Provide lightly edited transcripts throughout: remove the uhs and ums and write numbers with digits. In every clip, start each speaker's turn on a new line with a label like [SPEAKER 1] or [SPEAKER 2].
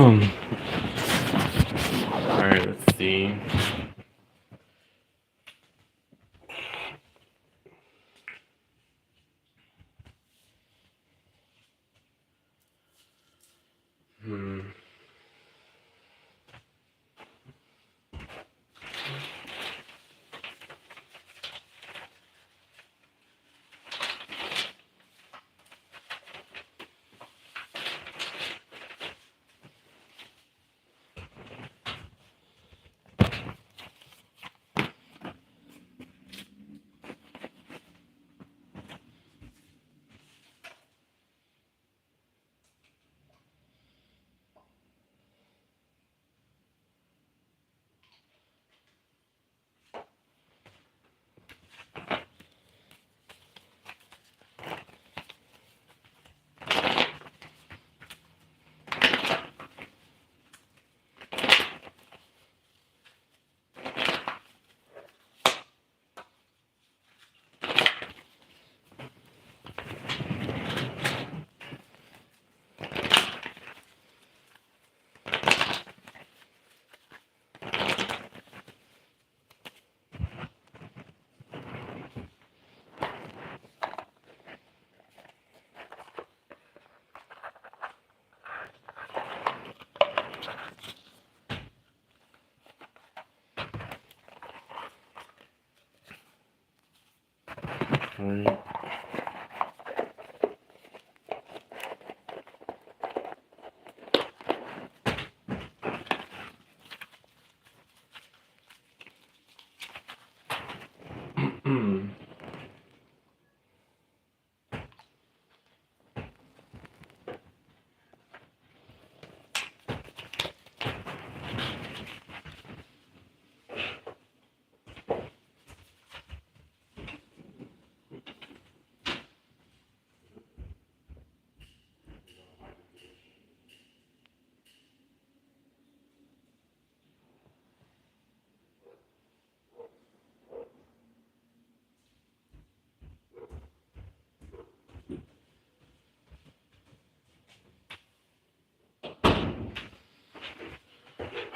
[SPEAKER 1] Alright, let's see. Hmm. Alright.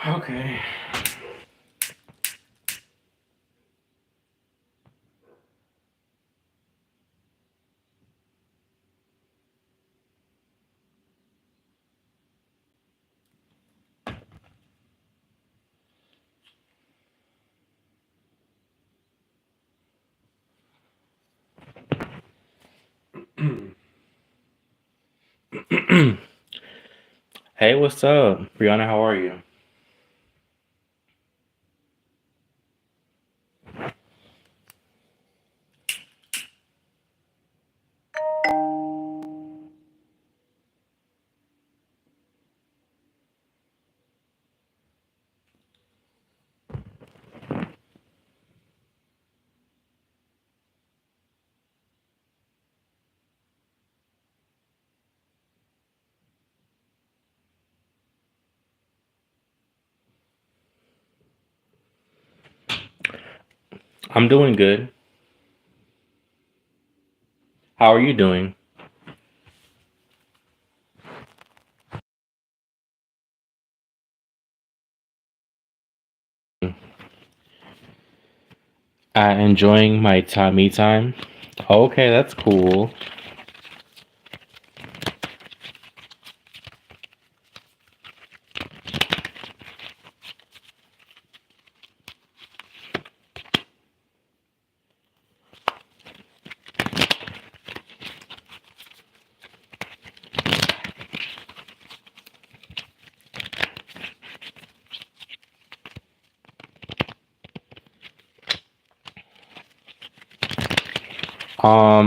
[SPEAKER 1] Okay. Hey, what's up? Brianna, how are you? I'm doing good. How are you doing? Enjoying my time, me time. Okay, that's cool.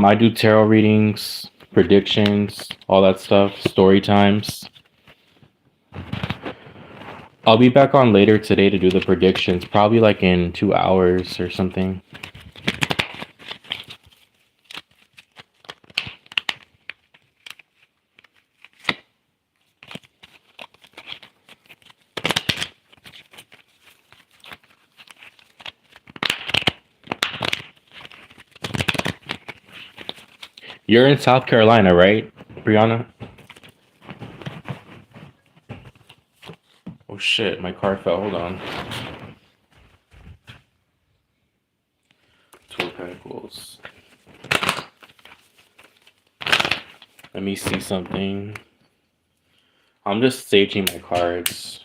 [SPEAKER 1] I do tarot readings, predictions, all that stuff, story times. I'll be back on later today to do the predictions, probably like in 2 hours or something. You're in South Carolina, right, Brianna? shit, my card fell. Hold on. Two of Pentacles. Let me see something. I'm just staging my cards.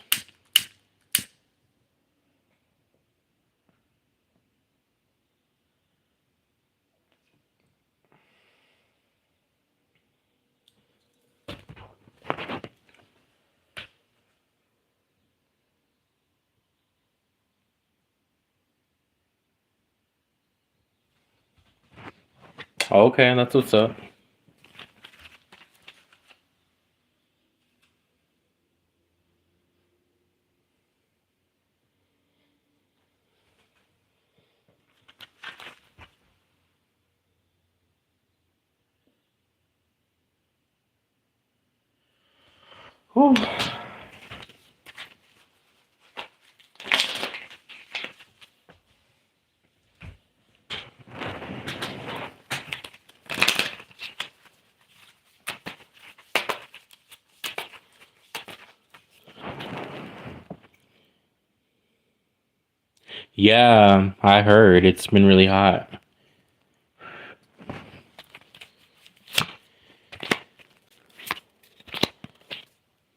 [SPEAKER 1] Okay, that's what's up. Whew. Yeah, I heard it's been really hot.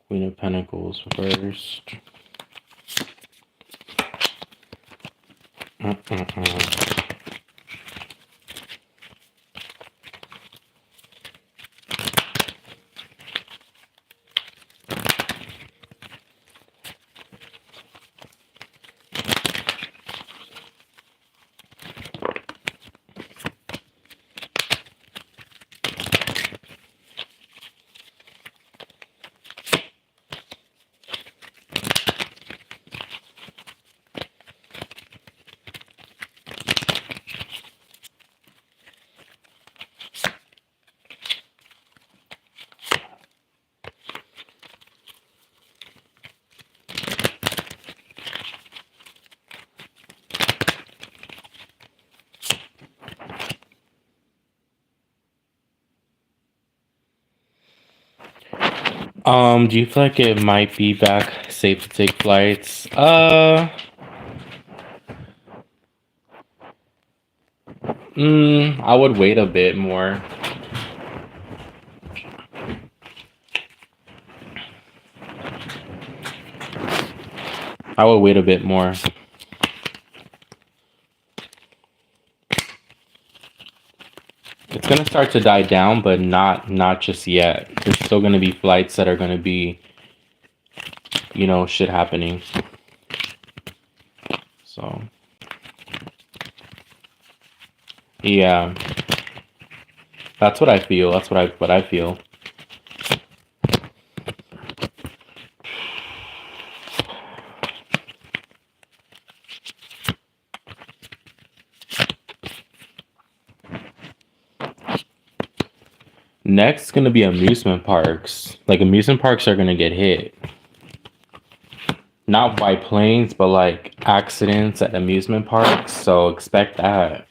[SPEAKER 1] Queen of Pentacles first. Do you feel like it might be back safe to take flights? I would wait a bit more. I would wait a bit more. It's gonna start to die down, but not just yet. There's still gonna be flights that are gonna be, you know, shit happening. So yeah, that's what I feel. That's what I feel. Next, gonna be amusement parks. Like amusement parks are gonna get hit. Not by planes, but like accidents at amusement parks. So expect that.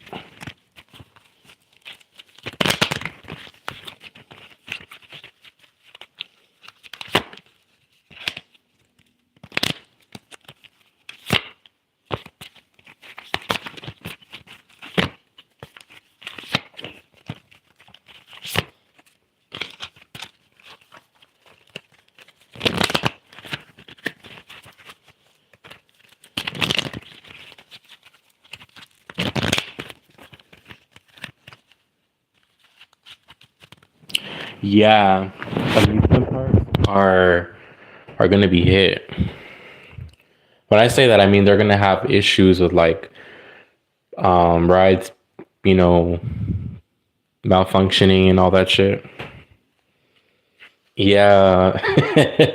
[SPEAKER 1] Yeah, amusement parks are gonna be hit. When I say that, I mean they're gonna have issues with like rides, you know, malfunctioning and all that shit. Yeah,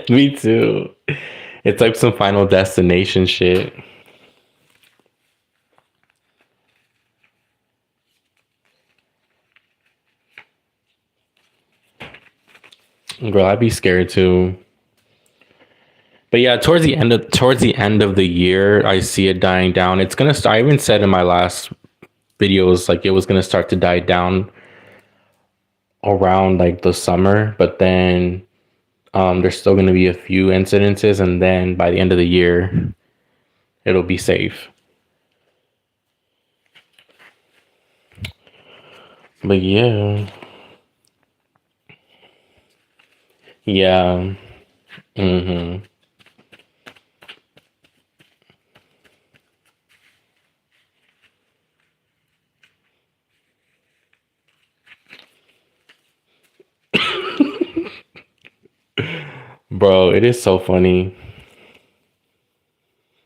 [SPEAKER 1] me too. It's like some Final Destination shit. Girl, I'd be scared too. But yeah, towards the end of the year, I see it dying down. It's gonna start. I even said in my last videos like it was gonna start to die down around like the summer, but then There's still going to be a few incidences, and then by the end of the year, it'll be safe. But yeah, yeah, hmm bro, it is so funny.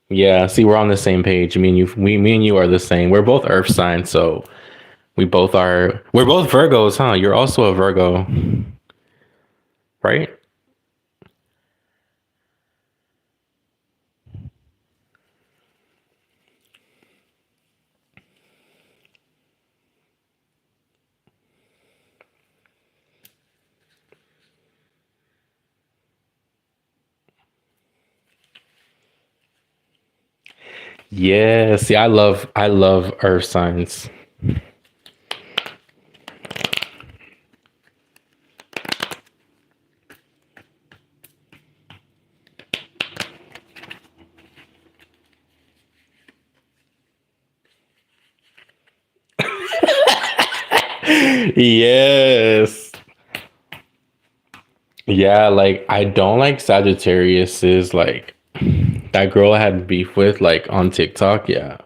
[SPEAKER 1] Yeah, see, we're on the same page. Me and you are the same. We're both Earth signs, so we both are. We're both Virgos, huh? You're also a Virgo, right? Yeah. See, I love Earth signs. Yes. Yeah, like I don't like Sagittarius is like that girl I had beef with like on TikTok. Yeah.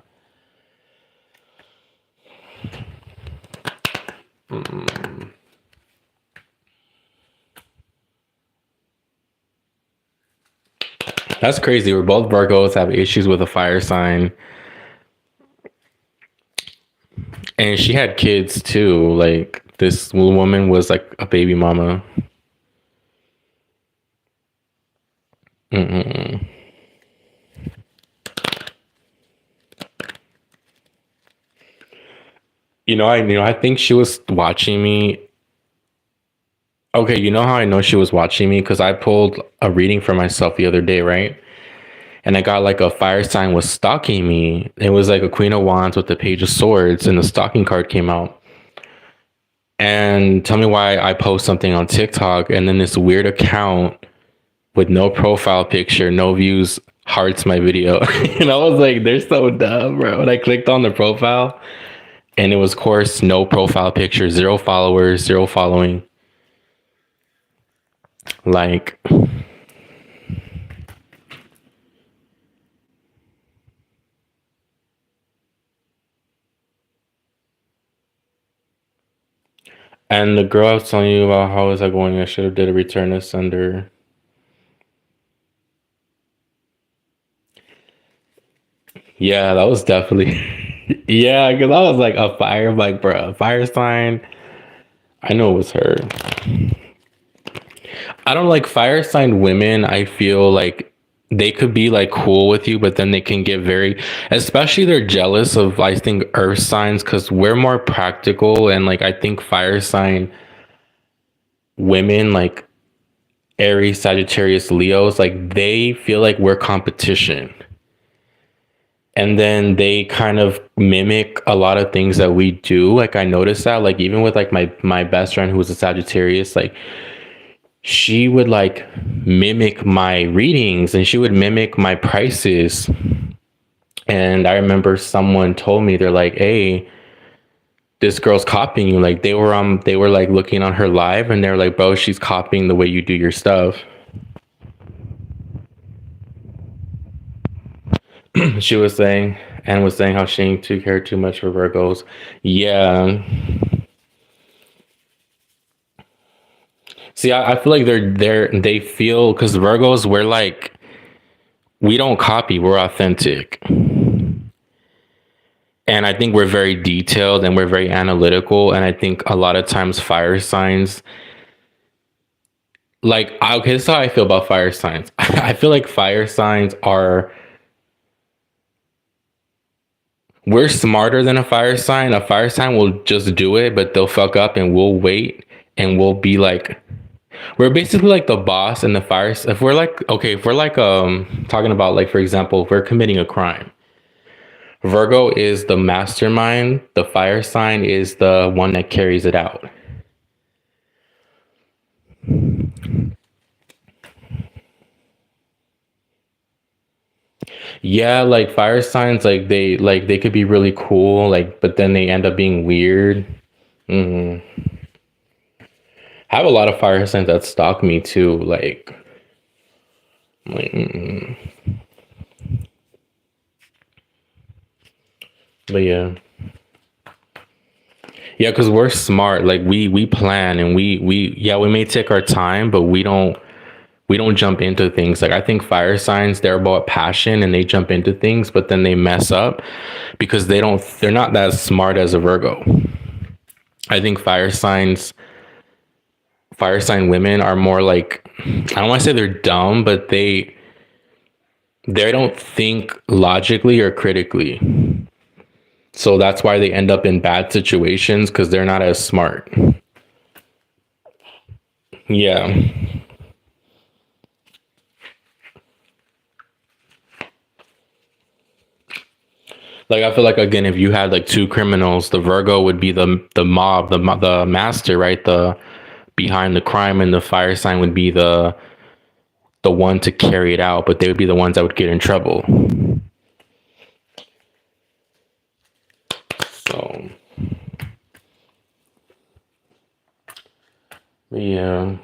[SPEAKER 1] That's crazy. We're both Virgos, have issues with a fire sign. And she had kids too. Like this woman was like a baby mama. Mm-mm. I think she was watching me. Okay, you know how I know she was watching me? Because I pulled a reading for myself the other day, right? And I got like a fire sign was stalking me. It was like a Queen of Wands with the Page of Swords, and the stalking card came out. And tell me why I post something on TikTok, and then this weird account with no profile picture, no views, hearts my video. And I was like, they're so dumb, bro. And I clicked on the profile, and it was, of course, no profile picture, zero followers, zero following. Like, and the girl I was telling you about, how is that going? I should have did a return to sender. Yeah, that was definitely. Yeah, because I was like a fire, I'm like, bro, fire sign. I know it was her. I don't like fire sign women. I feel like they could be like cool with you, but then they can get very, especially they're jealous of, I think, earth signs because we're more practical. And like, I think fire sign women, like Aries, Sagittarius, Leos, like they feel like we're competition. And then they kind of mimic a lot of things that we do. Like I noticed that, like even with like my best friend who was a Sagittarius, like she would like mimic my readings and she would mimic my prices. And I remember someone told me, they're like, hey, this girl's copying you. Like they were like looking on her live and they're like, bro, she's copying the way you do your stuff. She was saying and was saying how she ain't too care too much for Virgos. Yeah. See, I feel like they feel because Virgos, we're like we don't copy, we're authentic. And I think we're very detailed and we're very analytical. And I think a lot of times fire signs, like, okay, this is how I feel about fire signs. I feel like fire signs are, we're smarter than a fire sign. A fire sign will just do it, but they'll fuck up and we'll wait and we'll be like, we're basically like the boss and the fire. If we're like, okay, if we're like, talking about like, for example, if we're committing a crime, Virgo is the mastermind. The fire sign is the one that carries it out. Yeah, like fire signs, like they could be really cool, like, but then they end up being weird. Hmm. I have a lot of fire signs that stalk me too. Mm-mm. But yeah, because we're smart. Like we plan and we yeah, we may take our time, but we don't jump into things. Like I think fire signs, they're about passion and they jump into things, but then they mess up because they're not that smart as a Virgo. I think fire sign women are more like, I don't want to say they're dumb, but they don't think logically or critically. So that's why they end up in bad situations because they're not as smart. Yeah. Like I feel like again, if you had like two criminals, the Virgo would be the mob, the master, right? The behind the crime, and the fire sign would be the one to carry it out, but they would be the ones that would get in trouble. So yeah.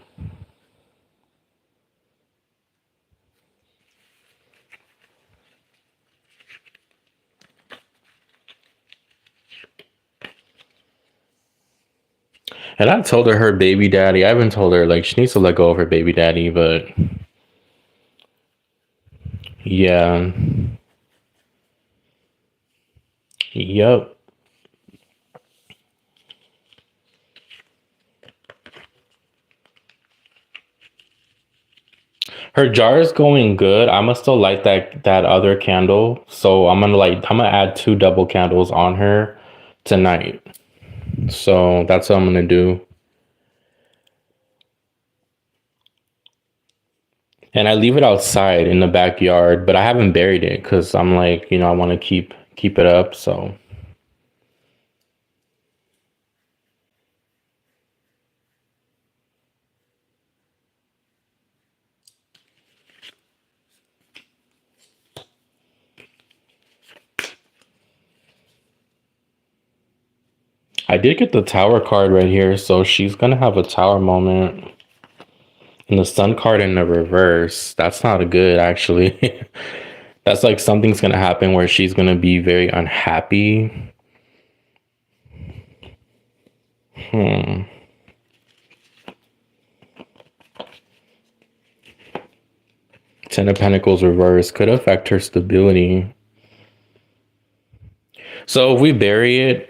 [SPEAKER 1] And I told her baby daddy. I haven't told her like she needs to let go of her baby daddy, but yeah. Yep. Her jar is going good. I'm gonna still light that other candle. So I'm gonna add two double candles on her tonight. So that's what I'm gonna do. And I leave it outside in the backyard, but I haven't buried it because I'm like, I want to keep it up. So I did get the tower card right here, so she's gonna have a tower moment. And the sun card in the reverse. That's not a good actually. That's like something's gonna happen where she's gonna be very unhappy. Hmm. Ten of Pentacles reverse could affect her stability. So if we bury it,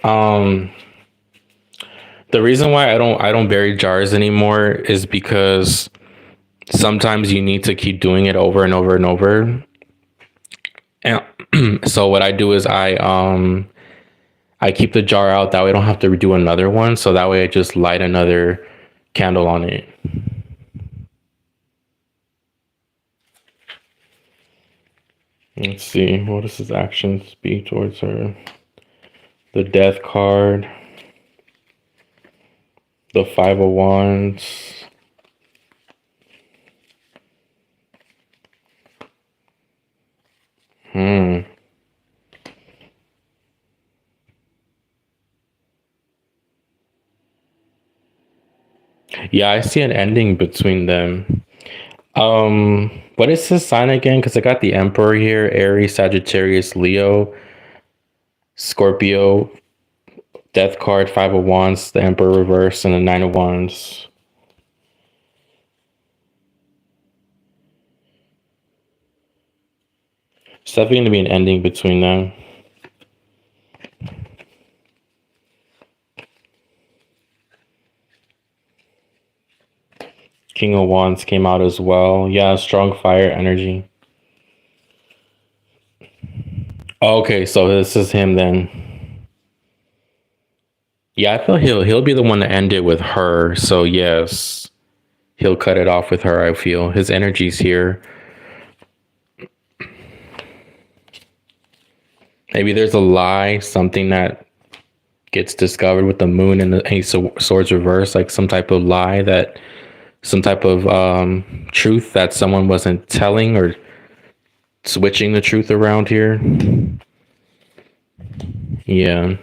[SPEAKER 1] the reason why I don't bury jars anymore is because sometimes you need to keep doing it over and over and over. And so what I do is I keep the jar out that way I don't have to redo another one. So that way I just light another candle on it. Let's see, what does his actions be towards her? The Death card, the Five of Wands. Hmm. Yeah, I see an ending between them. What is his sign again? Because I got the Emperor here, Aries, Sagittarius, Leo, Scorpio, Death card, Five of Wands, the Emperor reverse, and the Nine of Wands. It's definitely going to be an ending between them. King of Wands came out as well. Yeah, strong fire energy. Okay, so this is him then. Yeah, I feel he'll be the one to end it with her. So yes, he'll cut it off with her. I feel his energy's here. Maybe there's a lie, something that gets discovered with the moon and the Ace of Swords reverse, like some type of lie that some type of truth that someone wasn't telling or switching the truth around here. Yeah.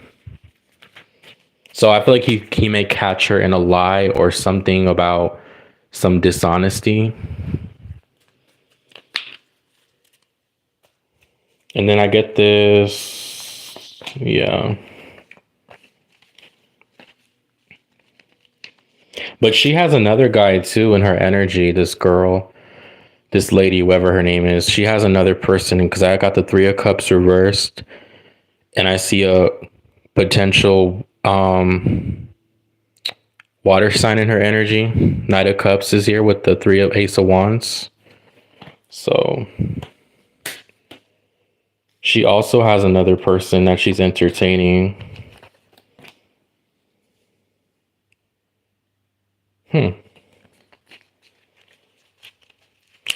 [SPEAKER 1] So I feel like he may catch her in a lie or something about some dishonesty. And then I get this. Yeah. But she has another guy too in her energy, this girl, this lady, whoever her name is. She has another person because I got the Three of Cups reversed and I see a potential water sign in her energy. Knight of Cups is here with the Three of Ace of Wands. So she also has another person that she's entertaining.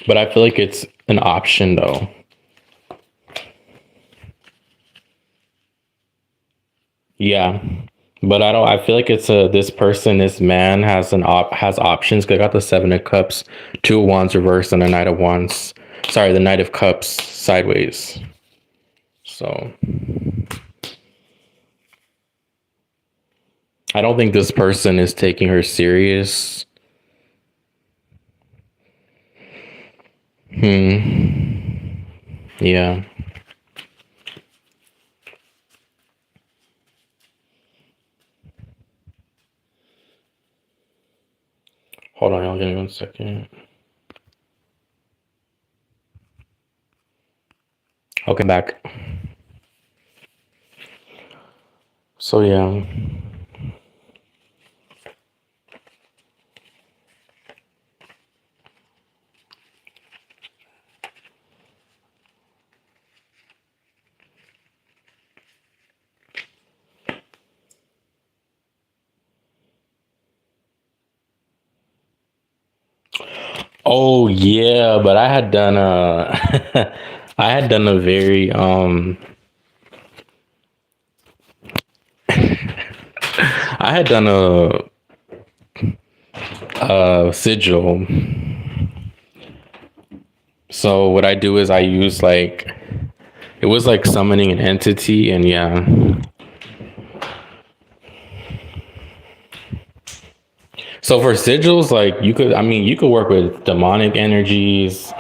[SPEAKER 1] But I feel like it's an option though. Yeah. But I feel like it's a this person, this man has options. I got the Seven of Cups, Two of Wands reversed, and the Knight of Wands. Sorry, the Knight of Cups sideways. So I don't think this person is taking her serious. Yeah. Hold on, y'all. Give me 1 second. Okay, back. So yeah. Oh yeah, but I had done a I had done a very I had done a sigil. So what I do is I use like it was like summoning an entity and yeah. So for sigils, like you could work with demonic energies,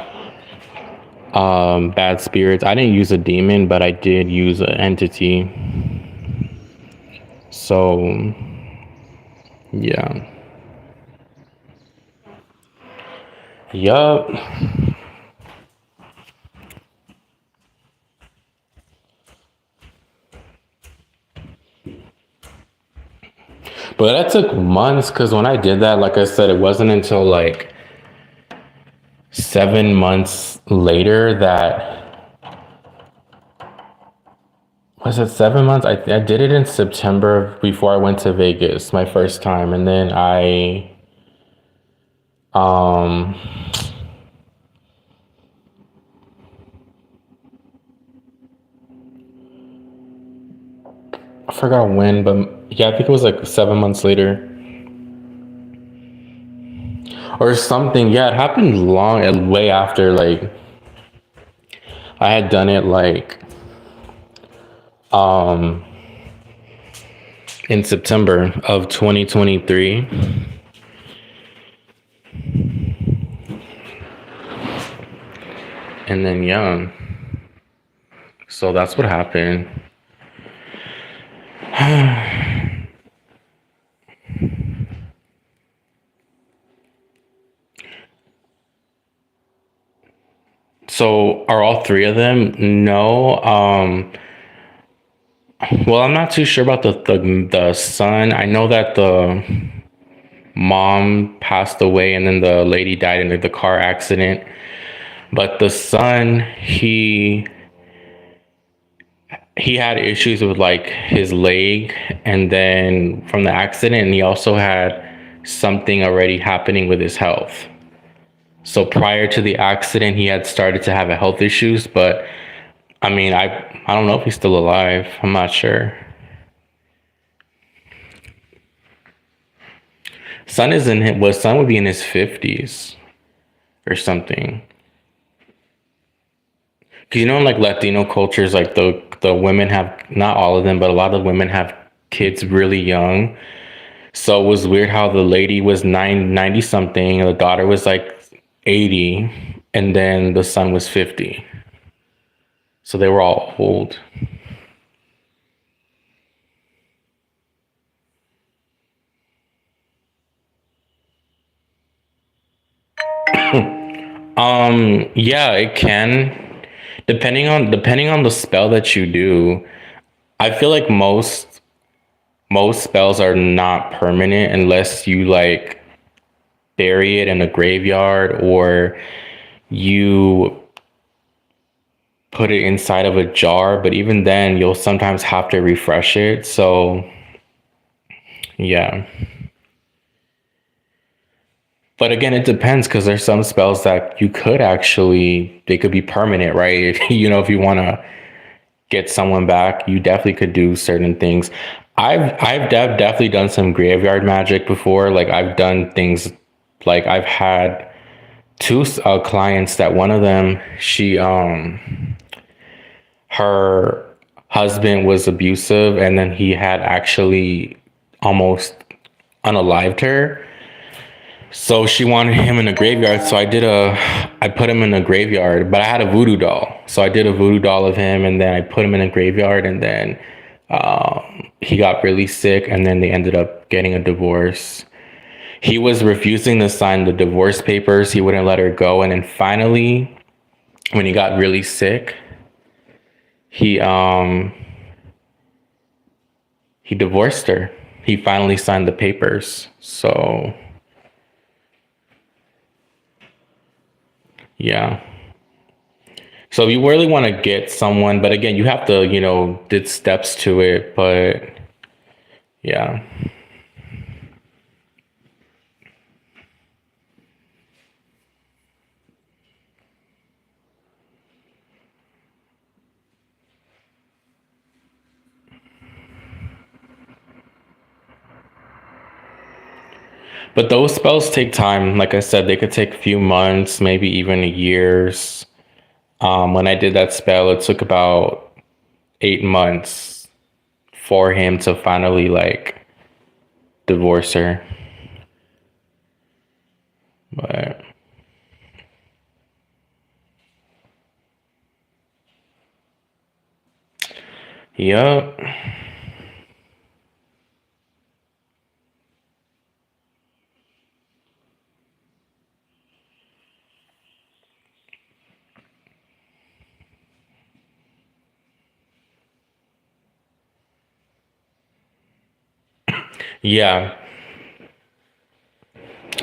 [SPEAKER 1] bad spirits. I didn't use a demon, but I did use an entity. So yeah. Yup. But that took months because when I did that, like I said, it wasn't until like 7 months later that was it 7 months? I did it in September before I went to Vegas my first time, and then um I forgot when, but yeah, I think it was like 7 months later or something. Yeah, it happened long, way after like I had done it like um in September of 2023. And then yeah, so that's what happened. So are all three of them? No. Well, I'm not too sure about the son. I know that the mom passed away and then the lady died in the car accident. But the son, he had issues with like his leg and then from the accident, and he also had something already happening with his health. So prior to the accident, he had started to have a health issues, but I mean, I don't know if he's still alive. I'm not sure. Son would be in his 50s or something. 'Cause in like Latino cultures, like the women have, not all of them, but a lot of women have kids really young. So it was weird how the lady was 90 something, and the daughter was like 80, and then the son was 50. So they were all old. Yeah, it can. Depending on the spell that you do. I feel like most spells are not permanent unless you like bury it in a graveyard or you put it inside of a jar, but even then you'll sometimes have to refresh it. So yeah. But again, it depends because there's some spells that you could actually, they could be permanent, right? If you want to get someone back, you definitely could do certain things. I've definitely done some graveyard magic before. Like I've done things like I've had two clients that one of them, her husband was abusive and then he had actually almost unalived her. So she wanted him in a graveyard. So I put him in a graveyard, but I had a voodoo doll. So I did a voodoo doll of him and then I put him in a graveyard and then he got really sick and then they ended up getting a divorce. He was refusing to sign the divorce papers. He wouldn't let her go. And then finally, when he got really sick, he he divorced her. He finally signed the papers. So yeah. So if you really want to get someone, but again, you have to, did steps to it, but yeah. But those spells take time. Like I said, they could take a few months, maybe even years. When I did that spell, it took about 8 months for him to finally like divorce her. But yep. Yeah.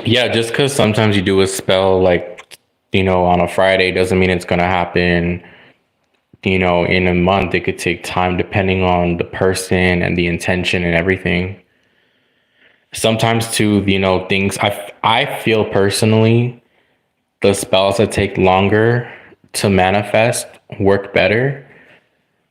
[SPEAKER 1] Yeah, just because sometimes you do a spell like, on a Friday doesn't mean it's going to happen, in a month. It could take time depending on the person and the intention and everything. Sometimes too, things I feel personally, the spells that take longer to manifest work better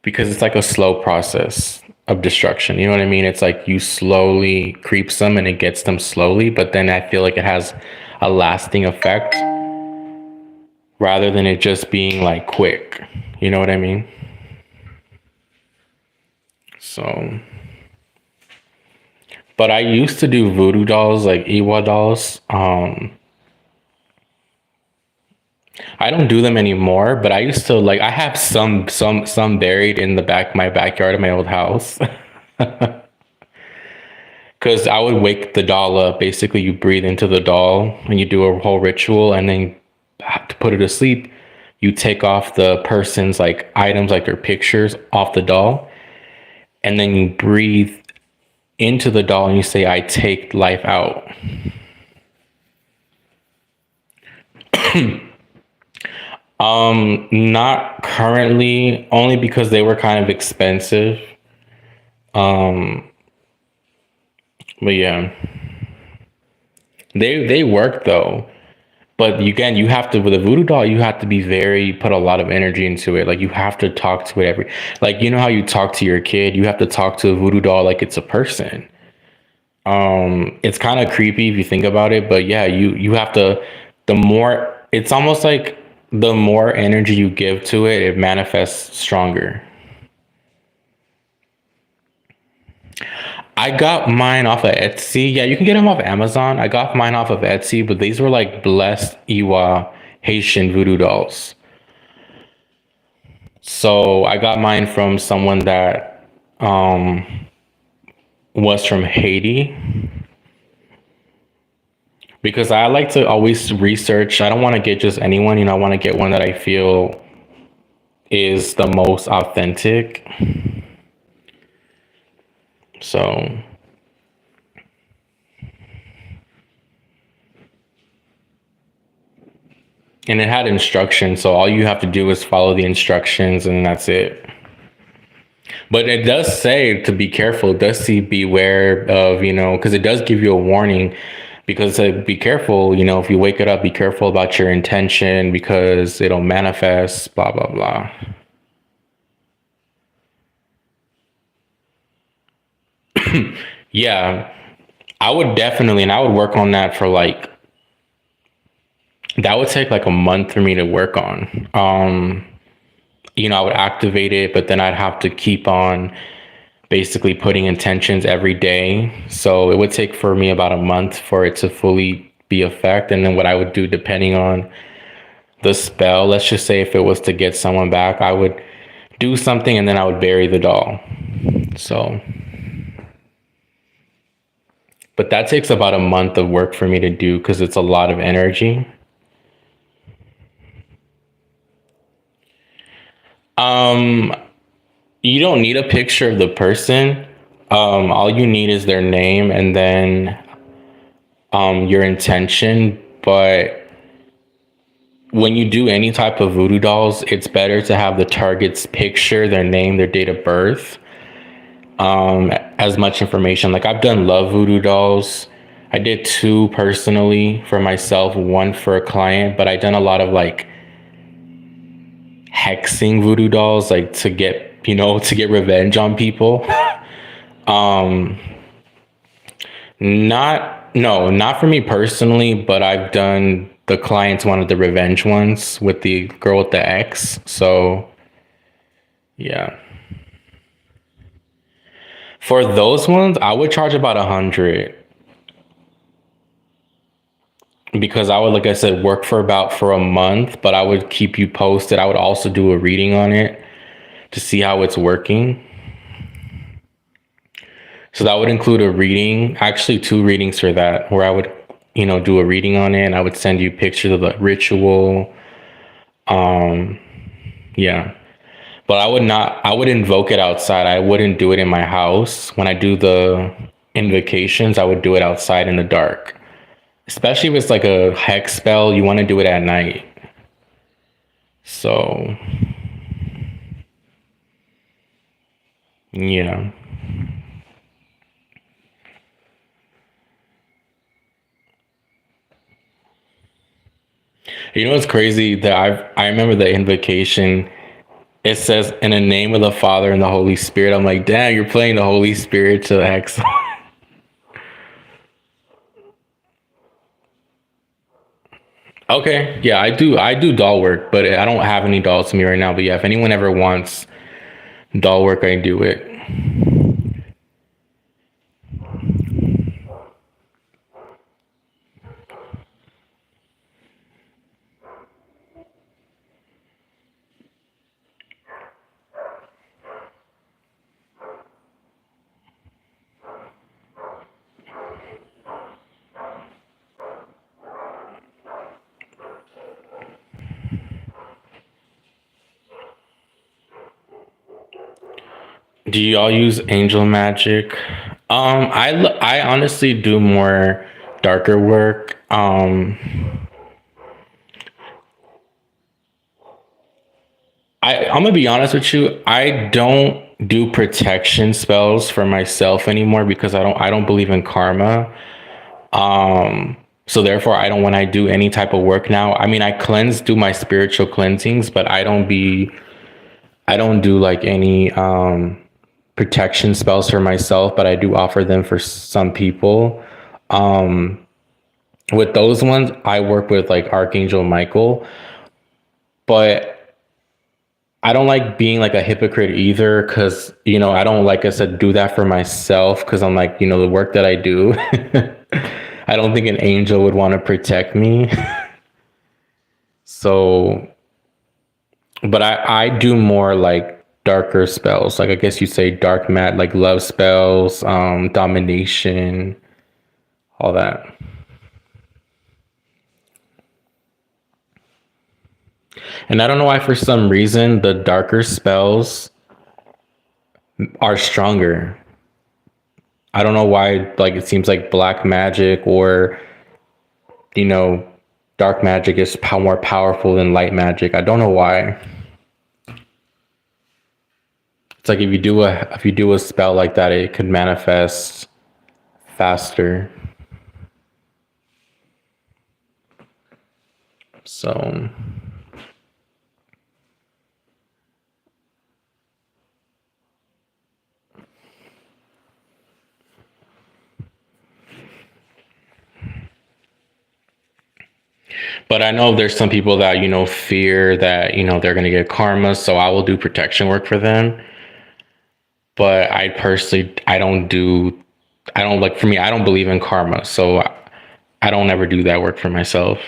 [SPEAKER 1] because it's like a slow process of destruction. You know what I mean? It's like you slowly creeps them and it gets them slowly, but then I feel like it has a lasting effect rather than it just being like quick. You know what I mean? So, but I used to do voodoo dolls, like Iwa dolls. I don't do them anymore, but I used to like I have some buried in the my backyard of my old house. Cause I would wake the doll up. Basically, you breathe into the doll and you do a whole ritual, and then to put it to sleep, you take off the person's like items, like their pictures, off the doll, and then you breathe into the doll and you say, "I take life out." Not currently, only because they were kind of expensive. Um, but yeah, they work though. But again, you have to with a voodoo doll, you have to be very put a lot of energy into it. Like you have to talk to it like how you talk to your kid, you have to talk to a voodoo doll like it's a person. It's kind of creepy if you think about it, but yeah, you have to. The more it's almost like the more energy you give to it, it manifests stronger. I got mine off of Etsy. Yeah, you can get them off Amazon. I got mine off of Etsy, but these were like blessed Iwa Haitian voodoo dolls. So I got mine from someone that was from Haiti because I like to always research. I don't want to get just anyone, I want to get one that I feel is the most authentic. So and it had instructions, so all you have to do is follow the instructions and that's it. But it does say to be careful. It does say beware of, because it does give you a warning. Because be careful, if you wake it up, be careful about your intention because it'll manifest, blah, blah, blah. Yeah, I would definitely, and I would work on that for like, that would take like a month for me to work on. I would activate it, but then I'd have to keep on basically putting intentions every day. So it would take for me about a month for it to fully be effect. And then what I would do, depending on the spell, let's just say if it was to get someone back, I would do something and then I would bury the doll. So, but that takes about a month of work for me to do because it's a lot of energy. You don't need a picture of the person. All you need is their name and then your intention. But when you do any type of voodoo dolls, it's better to have the target's picture, their name, their date of birth, as much information. Like I've done love voodoo dolls. I did 2 personally for myself, 1 for a client, but I done a lot of like hexing voodoo dolls, like to get revenge on people. Not for me personally, but I've done the clients wanted the revenge ones with the girl with the X. So yeah. For those ones, I would charge about 100 because I would, like I said, work for a month, but I would keep you posted. I would also do a reading on it to see how it's working. So that would include a reading, actually 2 readings for that, where I would, do a reading on it and I would send you pictures of the ritual. Yeah. But I would invoke it outside. I wouldn't do it in my house. When I do the invocations, I would do it outside in the dark. Especially if it's like a hex spell, you want to do it at night. So, yeah. What's crazy that I remember the invocation. It says in the name of the Father and the Holy Spirit. I'm like, damn, you're playing the Holy Spirit to hex. Okay, yeah, I do doll work, but I don't have any dolls to me right now. But yeah, if anyone ever wants doll work, I do it. Do y'all use angel magic? I honestly do more darker work. I'm gonna be honest with you. I don't do protection spells for myself anymore because I don't believe in karma. So therefore, I don't when I do any type of work now. I mean, do my spiritual cleansings, but I don't do like any protection spells for myself, but I do offer them for some people. With those ones, I work with like Archangel Michael. But I don't like being like a hypocrite either, because I don't, like I said, do that for myself, because I'm like, the work that I do. I don't think an angel would want to protect me. So, but I do more like darker spells, like I guess you say dark mat, like love spells, domination, all that. And I don't know why, for some reason, the darker spells are stronger. I don't know why, like it seems like black magic or, you know, dark magic is more powerful than light magic. I don't know why. It's like if you do a spell like that, it could manifest faster. So but I know there's some people that, fear that, they're going to get karma. So I will do protection work for them. But I personally, I don't like, for me, I don't believe in karma. So I don't ever do that work for myself.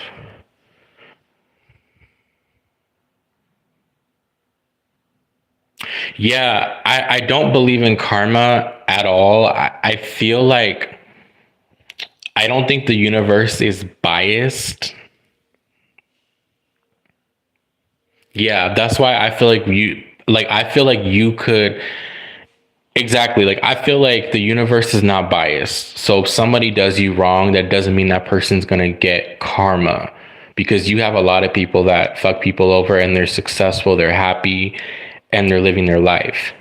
[SPEAKER 1] Yeah, I don't believe in karma at all. I feel like I don't think the universe is biased. Yeah, that's why I feel like you could. Exactly. Like, I feel like the universe is not biased. So if somebody does you wrong, that doesn't mean that person's going to get karma, because you have a lot of people that fuck people over and they're successful, they're happy, and they're living their life,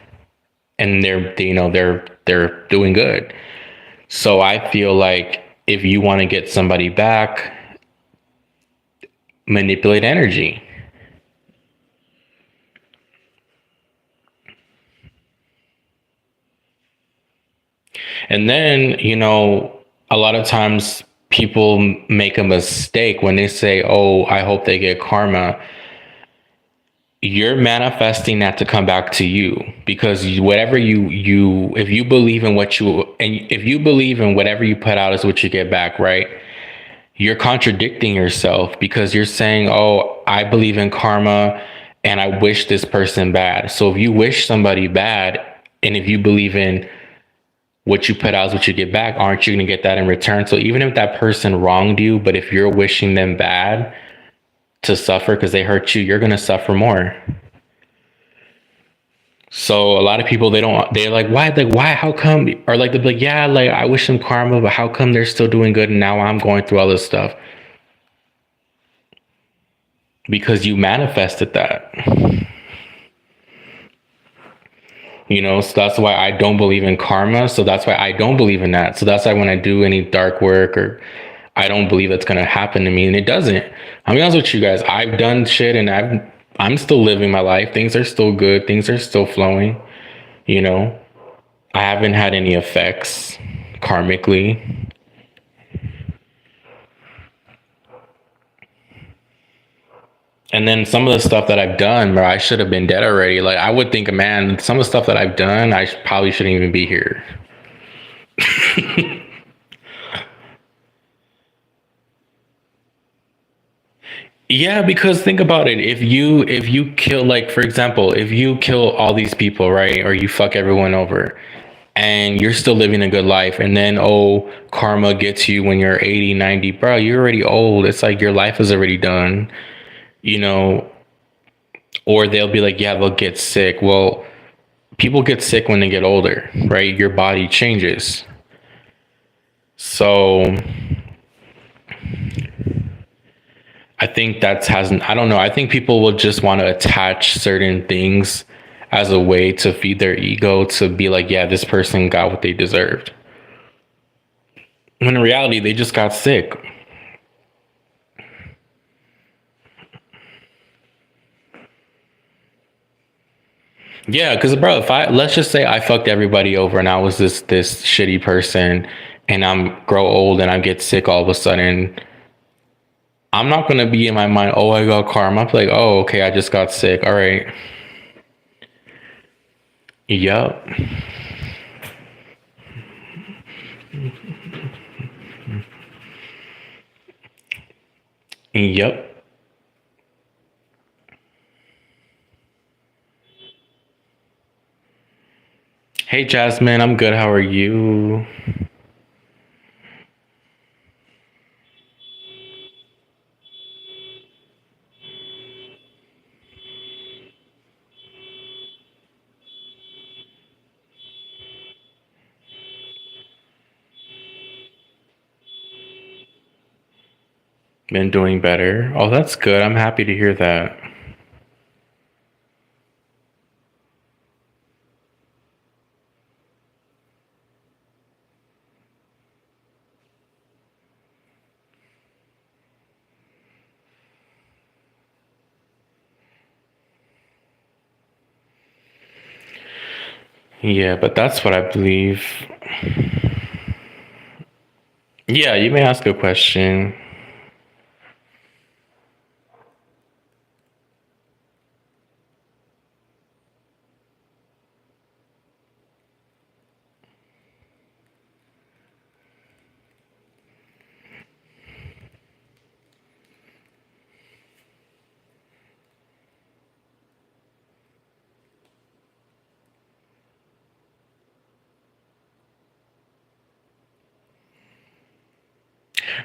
[SPEAKER 1] and they're doing good. So I feel like if you want to get somebody back, manipulate energy. And then, a lot of times people make a mistake when they say, "Oh, I hope they get karma." You're manifesting that to come back to you, because whatever if you believe in if you believe in whatever you put out is what you get back, right? You're contradicting yourself, because you're saying, "Oh, I believe in karma and I wish this person bad." So if you wish somebody bad, and if you believe in what you put out is what you get back, aren't you going to get that in return? So even if that person wronged you, but if you're wishing them bad to suffer because they hurt you, you're going to suffer more. So a lot of people, they're like, why, how come? Or like, they're like, yeah, like I wish them karma, but how come they're still doing good and now I'm going through all this stuff? Because you manifested that. So that's why I don't believe in karma. So that's why I don't believe in that. So that's why when I do any dark work, or I don't believe it's going to happen to me, and it doesn't. I'll be honest with you guys. I've done shit and I'm still living my life. Things are still good. Things are still flowing. I haven't had any effects karmically. And then some of the stuff that I've done, where I should have been dead already. Like, I would think, man, some of the stuff that I've done, I probably shouldn't even be here. Yeah, because think about it. If you kill, like, for example, if you kill all these people, right, or you fuck everyone over, and you're still living a good life, and then, oh, karma gets you when you're 80, 90, bro, you're already old. It's like your life is already done, you know. Or they'll be like, yeah, they'll get sick. Well, people get sick when they get older, right? Your body changes. So I think I don't know. I think people will just want to attach certain things as a way to feed their ego, to be like, yeah, this person got what they deserved. When in reality, they just got sick. Yeah, because bro, if let's just say I fucked everybody over and I was this shitty person, and I'm grow old and I get sick all of a sudden, I'm not gonna be in my mind, oh, I got karma. I'm like, oh, okay, I just got sick. All right. Yup. Yup. Hey Jasmine, I'm good. How are you? Been doing better. Oh, that's good. I'm happy to hear that. Yeah, but that's what I believe. Yeah, you may ask a question.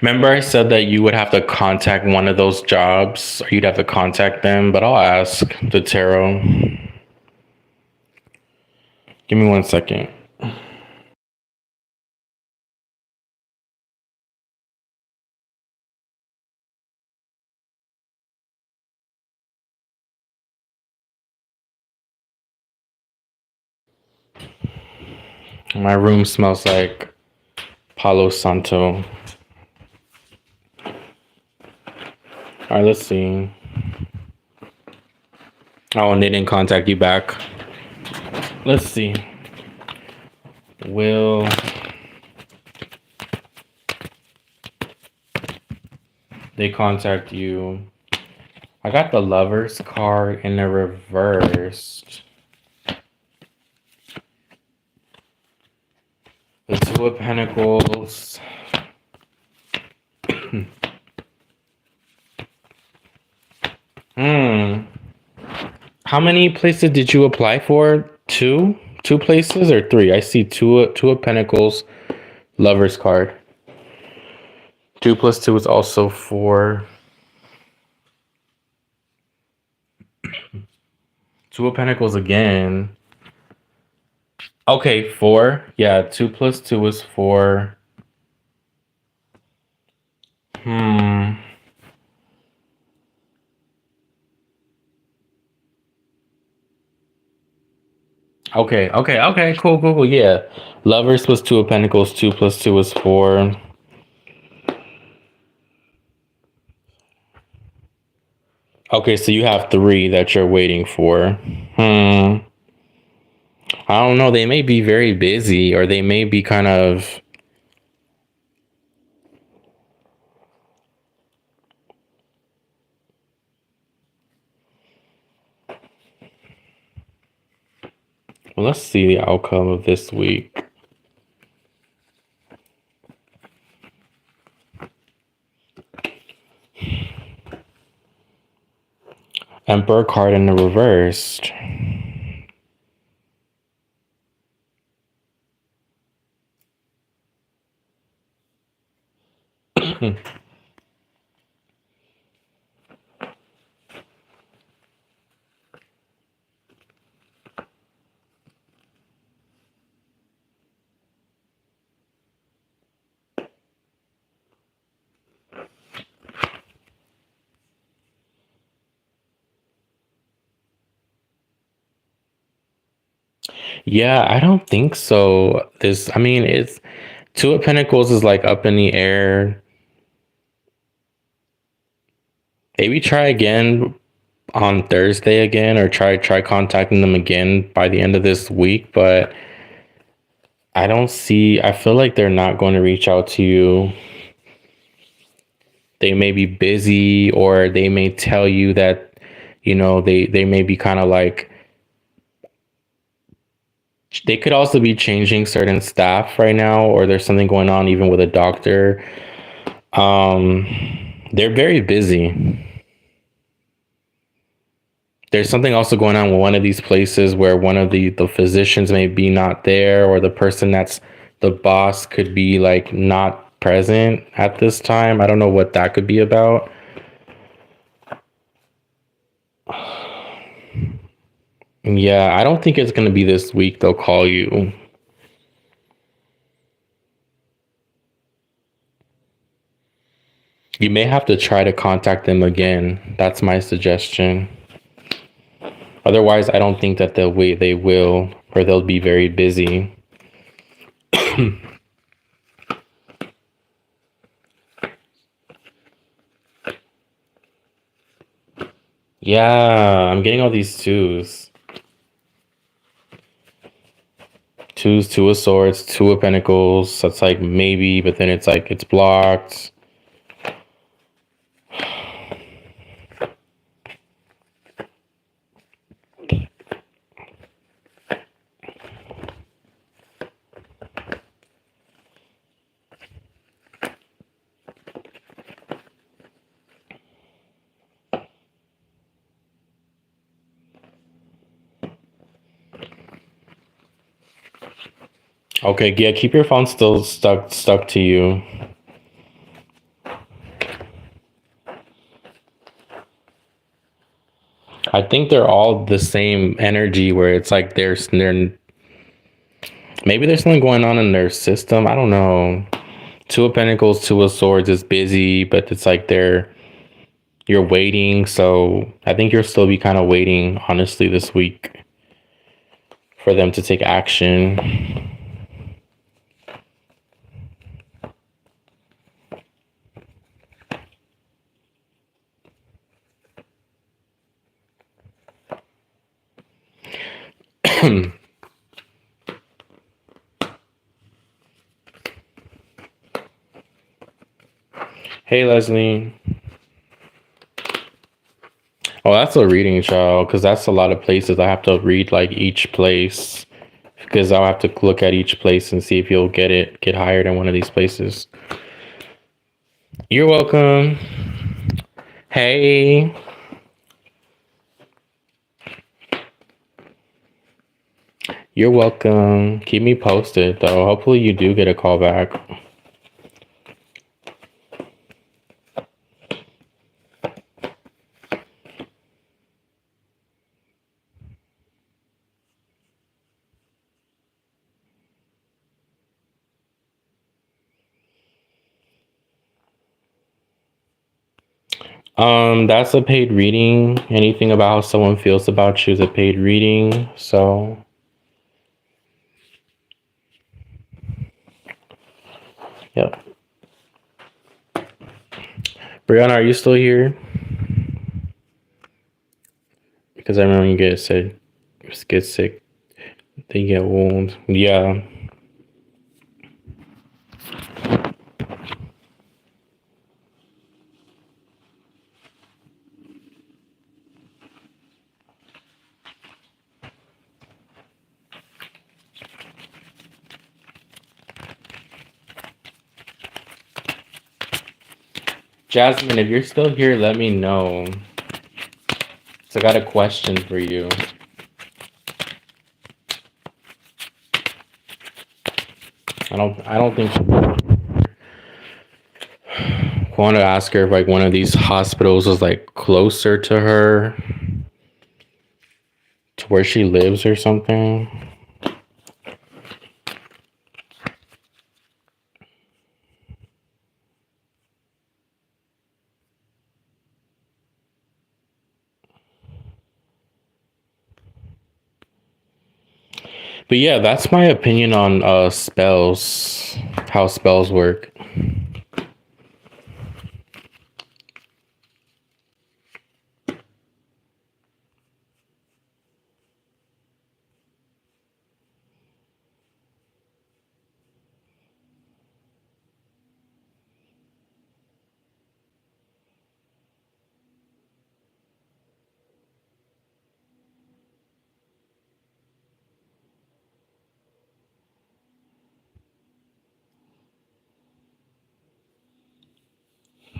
[SPEAKER 1] Remember, I said that you would have to contact one of those jobs, or you'd have to contact them, but I'll ask the tarot. Give me 1 second. My room smells like Palo Santo. All right, let's see. Oh, and they didn't contact you back. Let's see. Will they contact you? I got the Lovers card in the reversed. The Two of Pentacles. How many places did you apply for? Two? Two places or three? I see two of Pentacles, Lovers card. 2 plus 2 is also 4. Two of Pentacles again. Okay, 4. Yeah, 2 plus 2 is 4. Okay. Cool. Yeah. Lovers was 2 of Pentacles. 2 plus 2 is 4. Okay, so you have 3 that you're waiting for. I don't know. They may be very busy, or they may be kind of. Well, let's see the outcome of this week. Emperor card in the reversed. Yeah, I don't think so. I mean, it's 2 of Pentacles is like up in the air. Maybe try again on Thursday again, or try contacting them again by the end of this week. But I feel like they're not going to reach out to you. They may be busy, or they may tell you that, they may be kind of like, they could also be changing certain staff right now, or there's something going on even with a doctor. Um, they're very busy. There's something also going on with one of these places where one of the physicians may be not there, or the person that's the boss could be like not present at this time. I don't know what that could be about. Yeah, I don't think it's going to be this week they'll call you. You may have to try to contact them again. That's my suggestion. Otherwise, I don't think that they'll wait. They will, or they'll be very busy. Yeah, I'm getting all these twos. Twos, two of swords, two of pentacles. That's like maybe, but then it's like it's blocked. Okay, yeah, keep your phone still stuck to you. I think they're all the same energy where it's like they're maybe there's something going on in their system. I don't know. Two of Pentacles, Two of Swords is busy, but it's like you're waiting. So I think you'll still be kind of waiting, honestly, this week for them to take action. Hey, Leslie. Oh, that's a reading, child, because that's a lot of places. I have to read like each place because I'll have to look at each place and see if you'll get hired in one of these places. You're welcome. Hey. You're welcome. Keep me posted, though. Hopefully you do get a call back. That's a paid reading. Anything about how someone feels about you is a paid reading. So, yeah. Brianna, are you still here? Because I remember when you get sick, they get wounds. Yeah. Jasmine, if you're still here, let me know. So I got a question for you. I don't think I want to ask her if like one of these hospitals is like closer to her, to where she lives or something. But yeah, that's my opinion on spells, how spells work.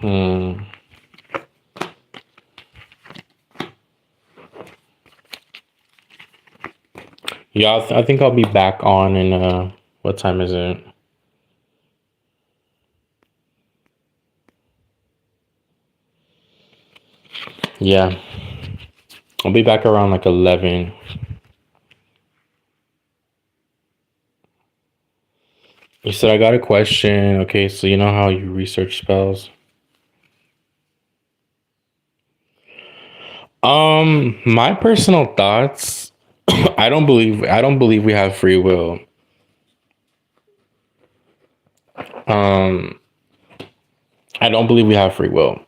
[SPEAKER 1] Hmm. Yeah, I think I'll be back on in what time is it? Yeah, I'll be back around like 11. You said I got a question. Okay, so you know how you research spells? My personal thoughts, I don't believe we have free will. Um, I don't believe we have free will.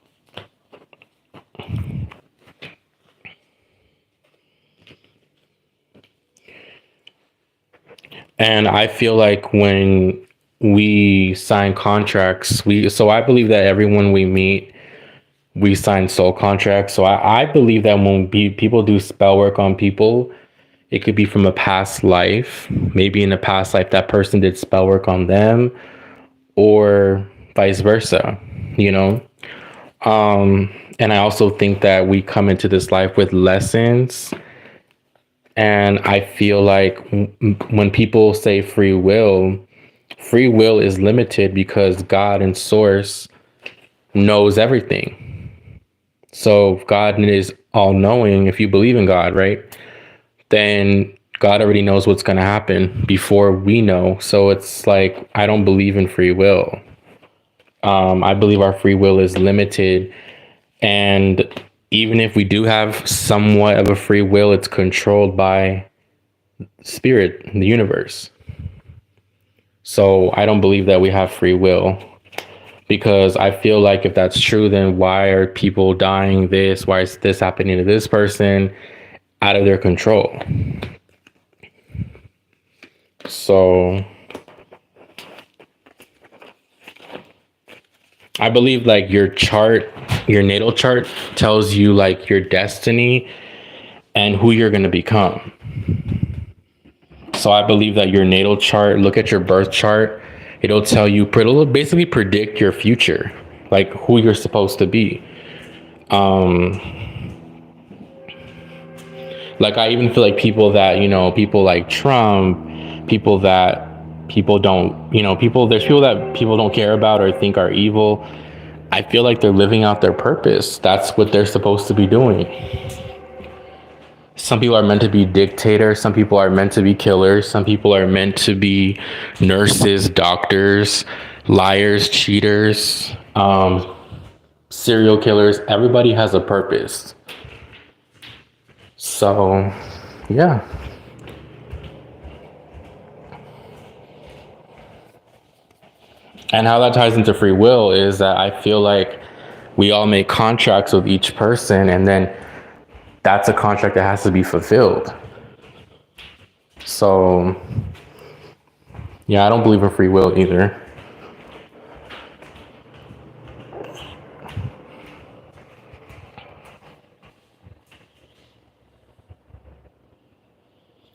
[SPEAKER 1] And I feel like when we sign contracts, I believe that everyone we meet, we sign soul contracts. So I believe that when people do spell work on people, it could be from a past life. Maybe in a past life that person did spell work on them, or vice versa, you know? And I also think that we come into this life with lessons. And I feel like when people say free will is limited because God and Source knows everything. So if God is all knowing, if you believe in God, right? Then God already knows what's going to happen before we know. So it's like, I don't believe in free will. I believe our free will is limited. And even if we do have somewhat of a free will, it's controlled by spirit, the universe. So I don't believe that we have free will, because I feel like if that's true, then why are people dying this? Why is this happening to this person out of their control? So I believe like your chart, your natal chart tells you like your destiny and who you're going to become. So I believe that your natal chart, look at your birth chart, it'll tell you, it'll basically predict your future, like who you're supposed to be. Like I even feel like people that, people like Trump, people that people don't, there's people that people don't care about or think are evil. I feel like they're living out their purpose. That's what they're supposed to be doing. Some people are meant to be dictators. Some people are meant to be killers. Some people are meant to be nurses, doctors, liars, cheaters, serial killers. Everybody has a purpose. So, yeah. And how that ties into free will is that I feel like we all make contracts with each person, and then that's a contract that has to be fulfilled. So, yeah, I don't believe in free will either.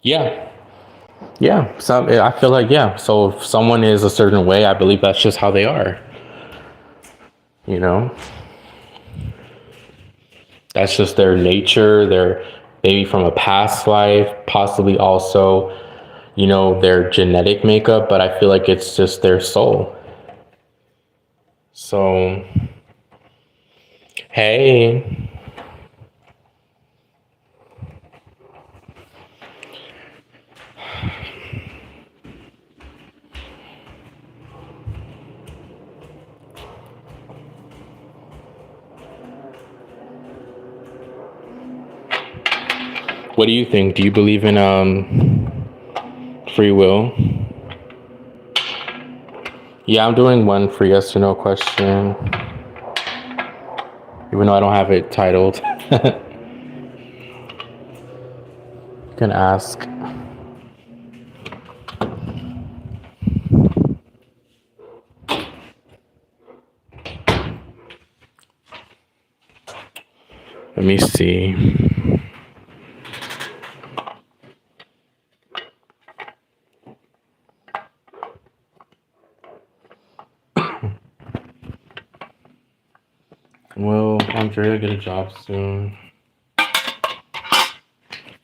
[SPEAKER 1] Yeah. Yeah. I feel like, yeah. So if someone is a certain way, I believe that's just how they are. You know, that's just their nature. They're maybe from a past life, possibly also, their genetic makeup, but I feel like it's just their soul. So, hey, what do you think? Do you believe in free will? Yeah, I'm doing one for yes or no question, even though I don't have it titled. You can ask. Let me see. Will Andrea get a job soon?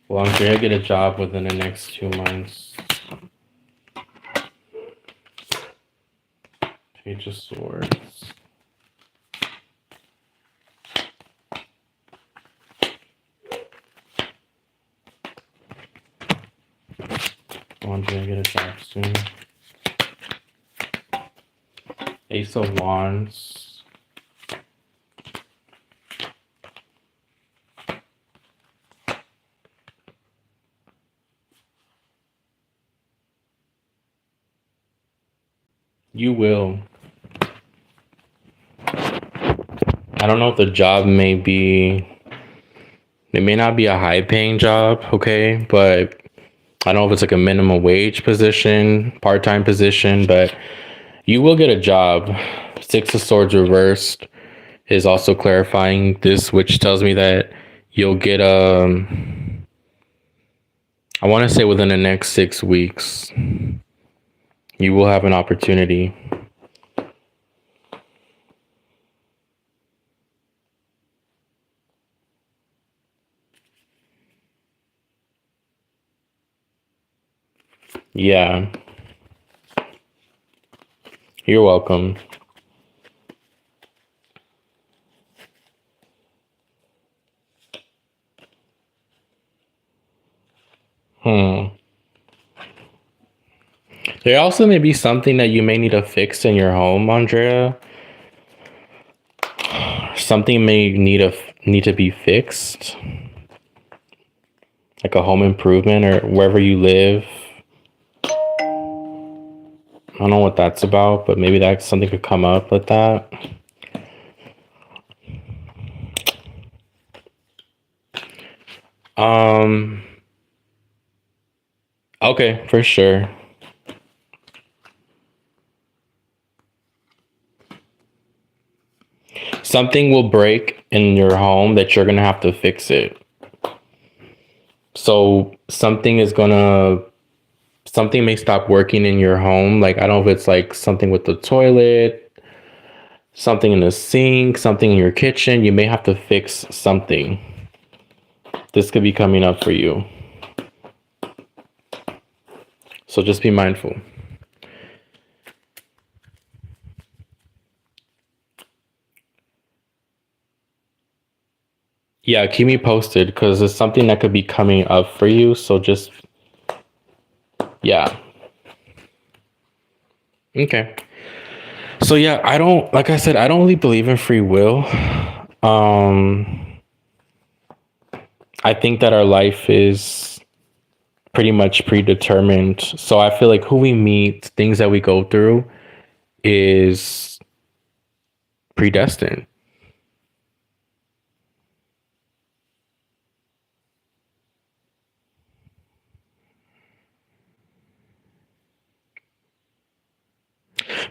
[SPEAKER 1] Will Andrea get a job within the next 2 months? Page of Swords. Will Andrea get a job soon? Ace of Wands. You will. I don't know if the job may be, it may not be a high paying job, okay? But I don't know if it's like a minimum wage position, part time position, but you will get a job. Six of Swords reversed is also clarifying this, which tells me that you'll get I want to say within the next 6 weeks, you will have an opportunity. Yeah. You're welcome. There also may be something that you may need to fix in your home, Andrea. Something may need to be fixed, like a home improvement or wherever you live. I don't know what that's about, but maybe that something could come up with that. Okay, for sure. Something will break in your home that you're gonna have to fix it. So something may stop working in your home. Like I don't know if it's like something with the toilet, something in the sink, something in your kitchen. You may have to fix something. This could be coming up for you. So just be mindful. Yeah, keep me posted because it's something that could be coming up for you. So just, yeah. Okay. So yeah, like I said, I don't really believe in free will. I think that our life is pretty much predetermined. So I feel like who we meet, things that we go through is predestined.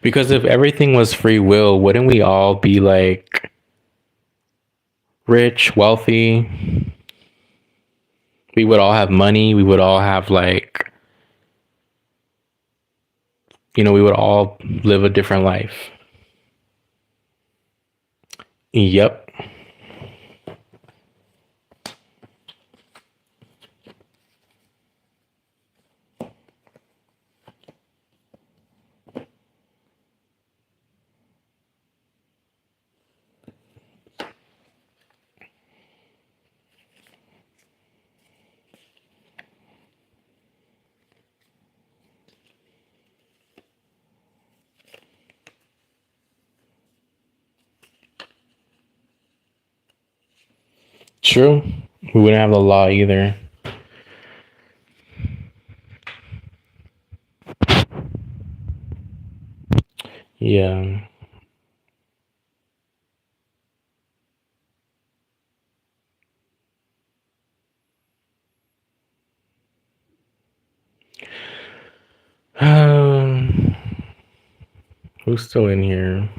[SPEAKER 1] Because if everything was free will, wouldn't we all be like rich, wealthy? We would all have money. We would all have like, we would all live a different life. Yep. True. We wouldn't have the law either. Yeah. Um, who's still in here?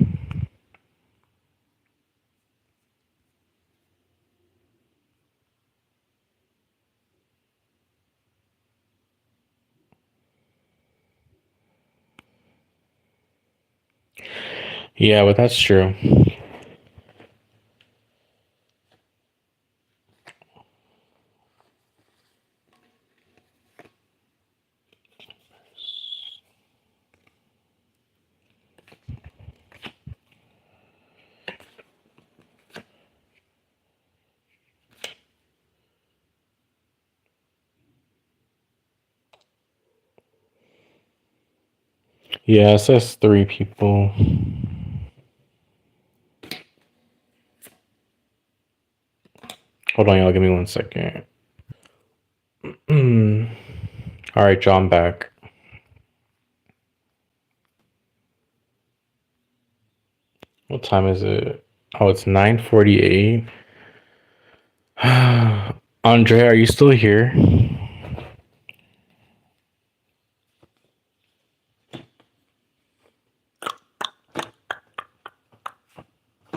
[SPEAKER 1] Yeah, but that's true. Yeah, it says 3 people. Hold on, y'all. Give me 1 second. All right, y'all. I'm back. What time is it? Oh, it's 9:48. Andre, are you still here?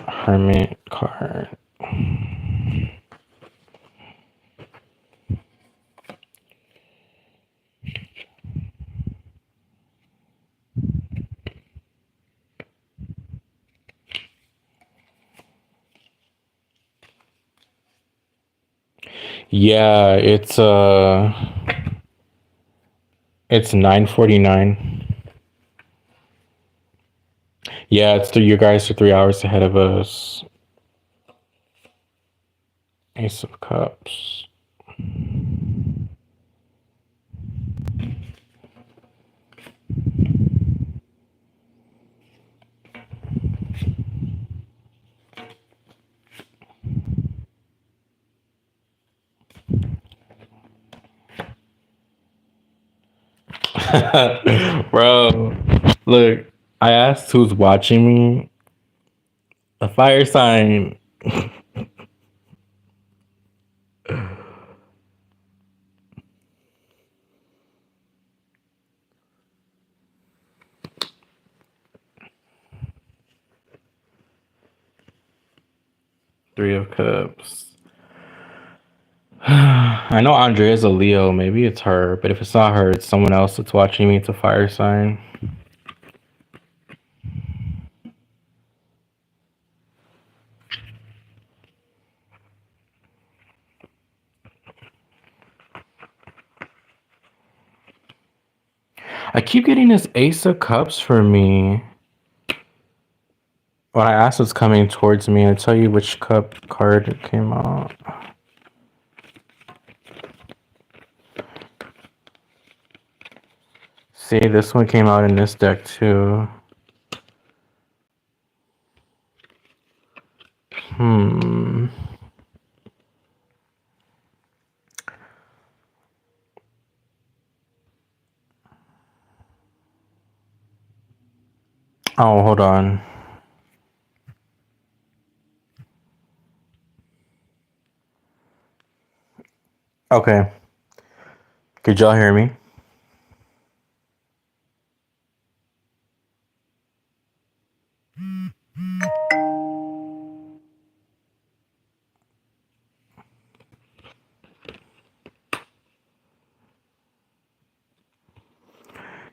[SPEAKER 1] Hermit card. Yeah, it's 9:49. Yeah, you guys are 3 hours ahead of us. Ace of Cups. Bro, look, I asked who's watching me. A fire sign. 3 of Cups. I know Andrea's a Leo. Maybe it's her, but if it's not her, it's someone else that's watching me. It's a fire sign. I keep getting this Ace of Cups for me. When I ask what's coming towards me, I tell you which cup card came out. See, this one came out in this deck too. Oh, hold on. Okay. Could y'all hear me?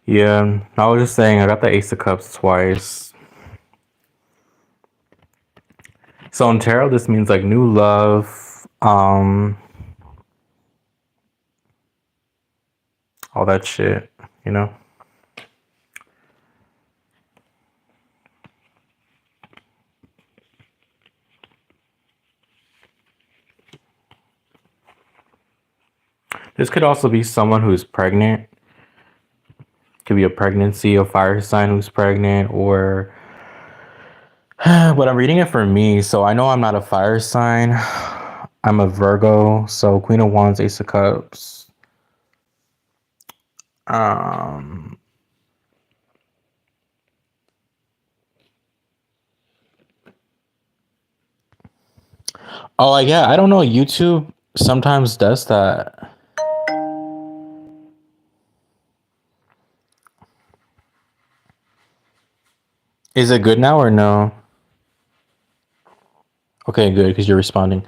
[SPEAKER 1] Yeah, I was just saying I got the Ace of Cups twice. So in tarot, this means like new love, all that shit, you know? This could also be someone who's pregnant. Could be a pregnancy, a fire sign who's pregnant, or but I'm reading it for me, so I know I'm not a fire sign. I'm a Virgo, so Queen of Wands, Ace of Cups. Oh, yeah, I don't know. YouTube sometimes does that. Is it good now or no? Okay, good, because you're responding.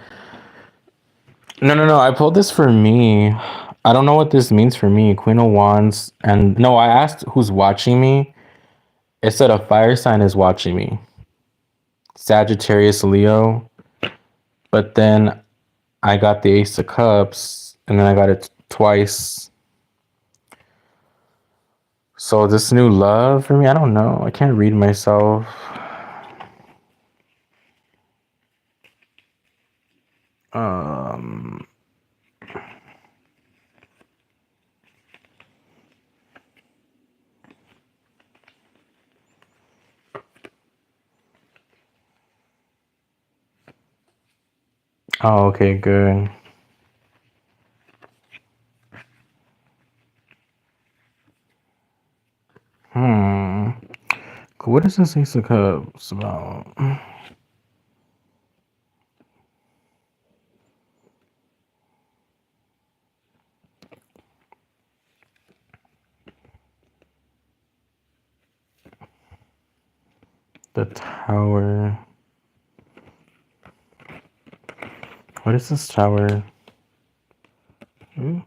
[SPEAKER 1] No. I pulled this for me. I don't know what this means for me. Queen of Wands. And no, I asked who's watching me. It said a fire sign is watching me. Sagittarius, Leo. But then I got the Ace of Cups. And then I got it twice. So this new love for me, I don't know. I can't read myself. Oh, okay, good. Hmm. What is this Ace of Cups about? The Tower. What is this tower? Hmm?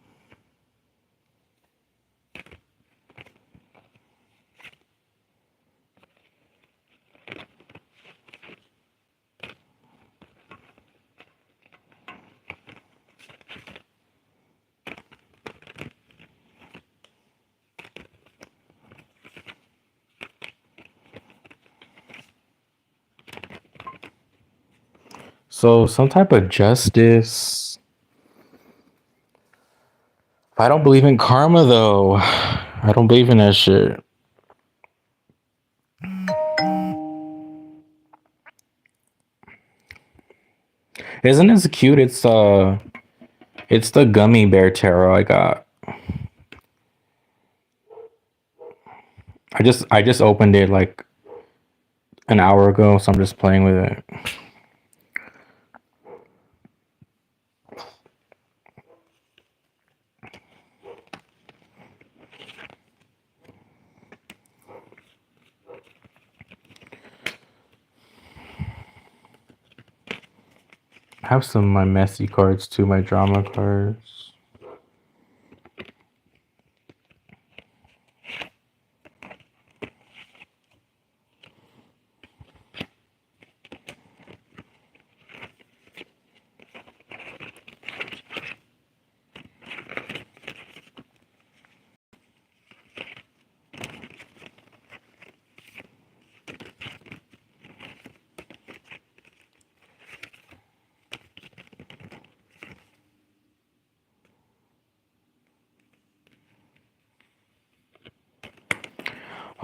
[SPEAKER 1] So some type of justice. I don't believe in karma though. I don't believe in that shit. Isn't this cute? It's the gummy bear tarot I got. I just opened it like an hour ago, so I'm just playing with it. I have some of my messy cards too, my drama cards.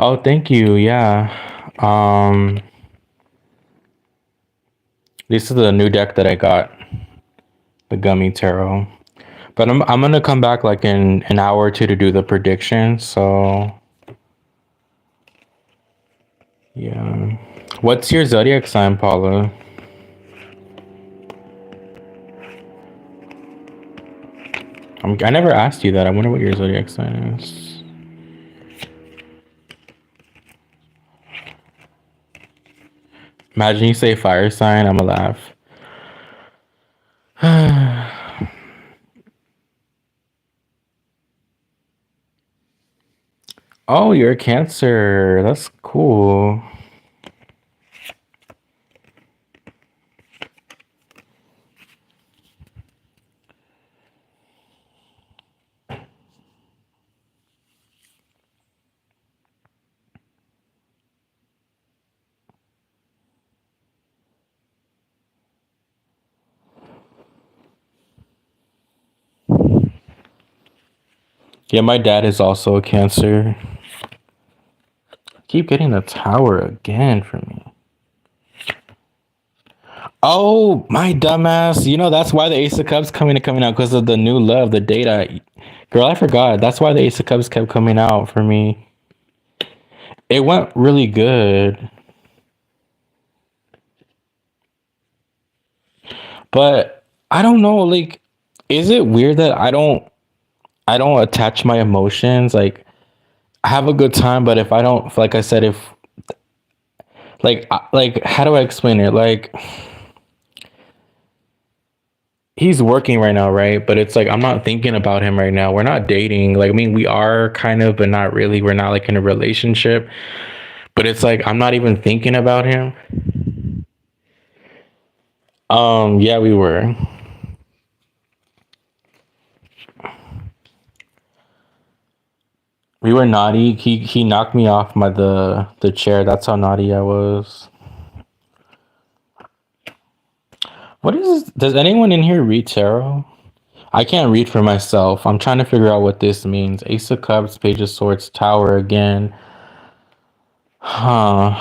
[SPEAKER 1] Oh, thank you. Yeah. This is the new deck that I got, the gummy tarot. But I'm gonna come back like in an hour or two to do the prediction. So yeah. What's your zodiac sign, Paula? I never asked you that. I wonder what your zodiac sign is. Imagine you say fire sign, I'ma laugh. Oh, you're a Cancer. That's cool. Yeah, my dad is also a Cancer. Keep getting the tower again for me. Oh, my dumbass. You know, that's why the Ace of Cups coming out because of the new love, the data. Girl, I forgot. That's why the Ace of Cups kept coming out for me. It went really good. But I don't know, like, is it weird that I don't attach my emotions? Like, I have a good time, but if I don't, like I said, if like how do I explain it? Like he's working right now, right? But it's like I'm not thinking about him right now. We're not dating. Like I mean, we are kind of, but not really. We're not like in a relationship. But it's like I'm not even thinking about him. Yeah, we were. We were naughty. He knocked me off the chair. That's how naughty I was. What is this? Does anyone in here read tarot? I can't read for myself. I'm trying to figure out what this means. Ace of Cups, Page of Swords, Tower again. Huh.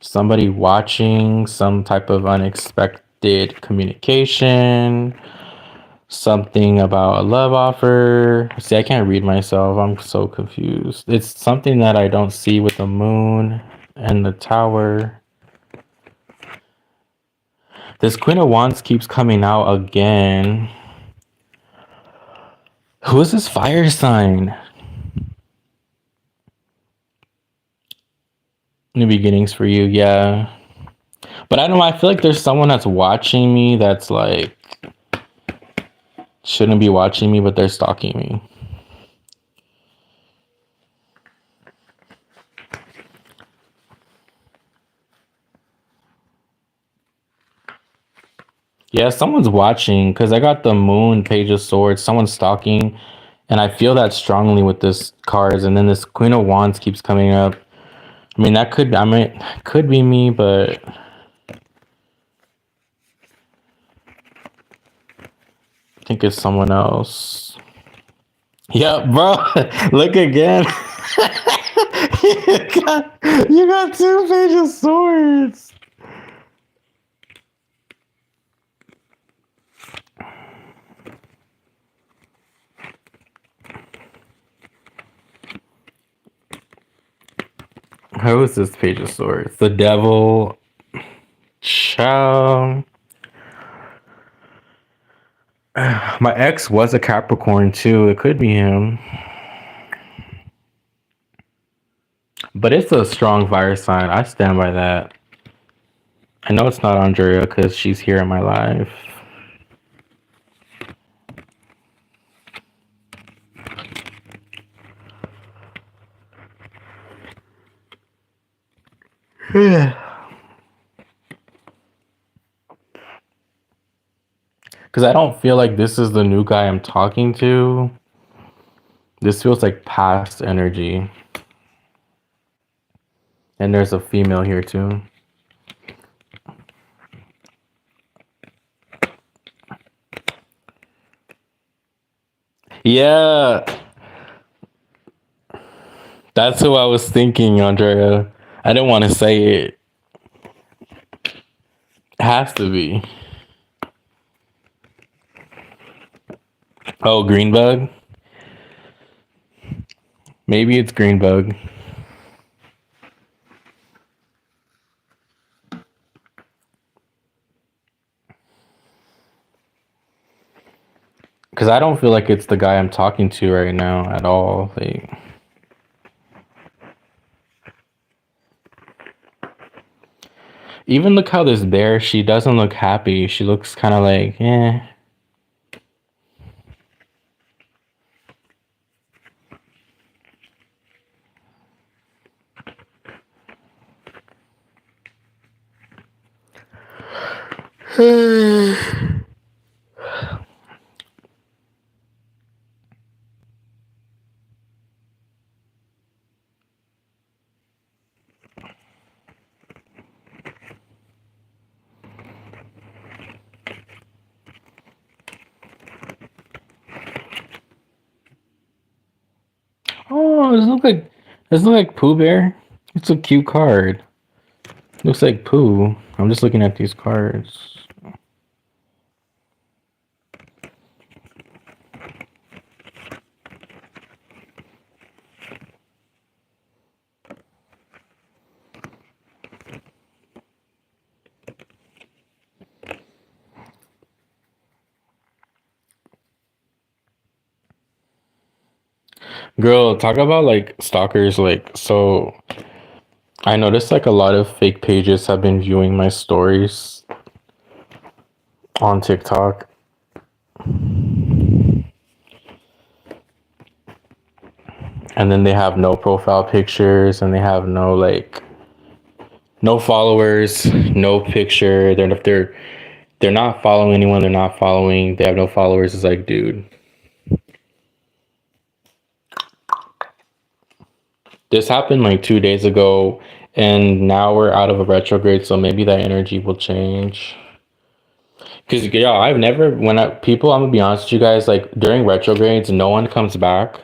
[SPEAKER 1] Somebody watching, some type of unexpected communication, something about a love offer. See, I can't read myself. I'm so confused. It's something that I don't see with the moon and the tower. This Queen of Wands keeps coming out again. Who is this fire sign? New beginnings for you, yeah. But I don't know, I feel like there's someone that's watching me that's like shouldn't be watching me, but they're stalking me. Yeah, someone's watching because I got the moon, page of swords, someone's stalking, and I feel that strongly with this cards, and then this Queen of Wands keeps coming up. I mean, that could, I mean, could be me, but I think it's someone else. Yeah, bro. Look again. You got two page of swords. Who is this page of swords? The devil. Ciao. My ex was a Capricorn too. It could be him. But it's a strong fire sign. I stand by that. I know it's not Andrea because she's here in my life. Because I don't feel like this is the new guy I'm talking to. This feels like past energy. And there's a female here too. Yeah. That's who I was thinking, Andrea. I didn't want to say it. Has to be. Oh, Greenbug? Maybe it's Greenbug. Because I don't feel like it's the guy I'm talking to right now at all. Like, even look how this bear, she doesn't look happy. She looks kind of like, eh. Oh, this look like Pooh Bear. It's a cute card. Looks like Pooh. I'm just looking at these cards. Girl, talk about like stalkers. Like, so I noticed like a lot of fake pages have been viewing my stories on TikTok. And then they have no profile pictures and they have no like no followers, no picture. They're not following anyone, they're not following, they have no followers. It's like, dude. This happened like 2 days ago, and now we're out of a retrograde, so maybe that energy will change. Because yeah, I've never I'm gonna be honest with you guys, like during retrogrades, no one comes back.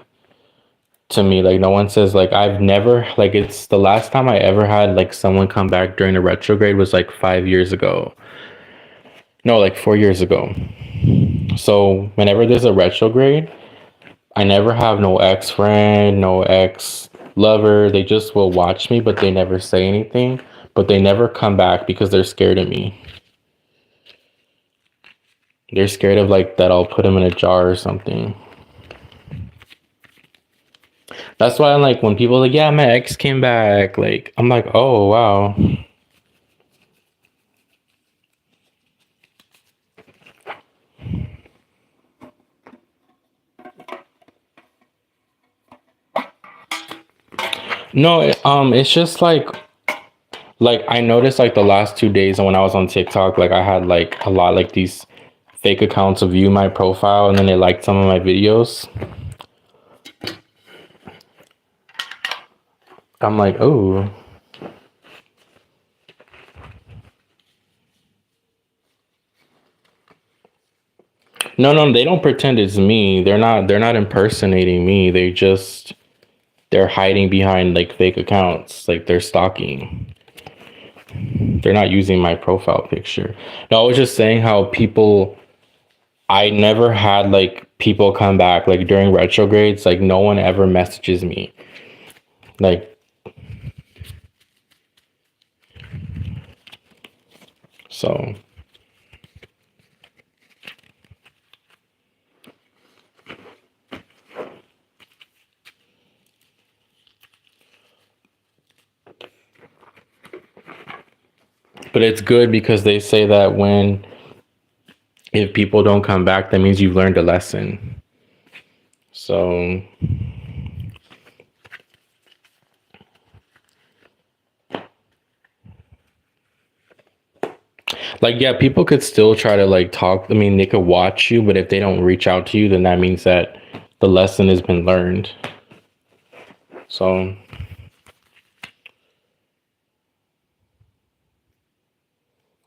[SPEAKER 1] to me. Like no one says like I've never like it's the last time I ever had like someone come back during a retrograde was like 5 years ago. No, like 4 years ago. So whenever there's a retrograde, I never have no ex friend, no ex lover. They just will watch me, but they never say anything. But they never come back because they're scared of me. They're scared of like that I'll put them in a jar or something. That's why I'm like when people are like, yeah, my ex came back. Like I'm like, oh wow. No, it's just like I noticed like the last 2 days when I was on TikTok, like I had like a lot like these fake accounts of view my profile and then they liked some of my videos. I'm like, oh. No, no, they don't pretend it's me. They're not impersonating me. They're hiding behind like fake accounts. Like they're stalking. They're not using my profile picture. No, I was just saying how people I never had like people come back like during retrogrades, like no one ever messages me. Like so but it's good because they say that when if people don't come back, that means you've learned a lesson. So like yeah, people could still try to like talk. I mean, they could watch you, but if they don't reach out to you, then that means that the lesson has been learned. So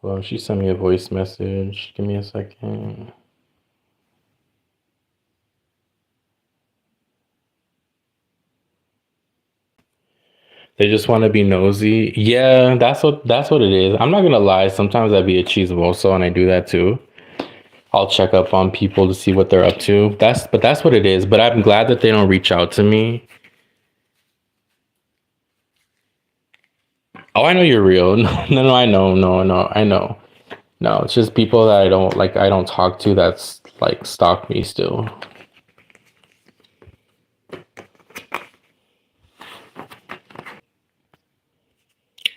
[SPEAKER 1] well, she sent me a voice message. Give me a second. They just want to be nosy. Yeah, that's what it is. I'm not gonna lie. Sometimes I'd be a cheese so and I do that too. I'll check up on people to see what they're up to. That's what it is. But I'm glad that they don't reach out to me. Oh, I know you're real. No, no, no, I know. No, no, I know. No, it's just people that I don't like. I don't talk to. That's like stalk me still.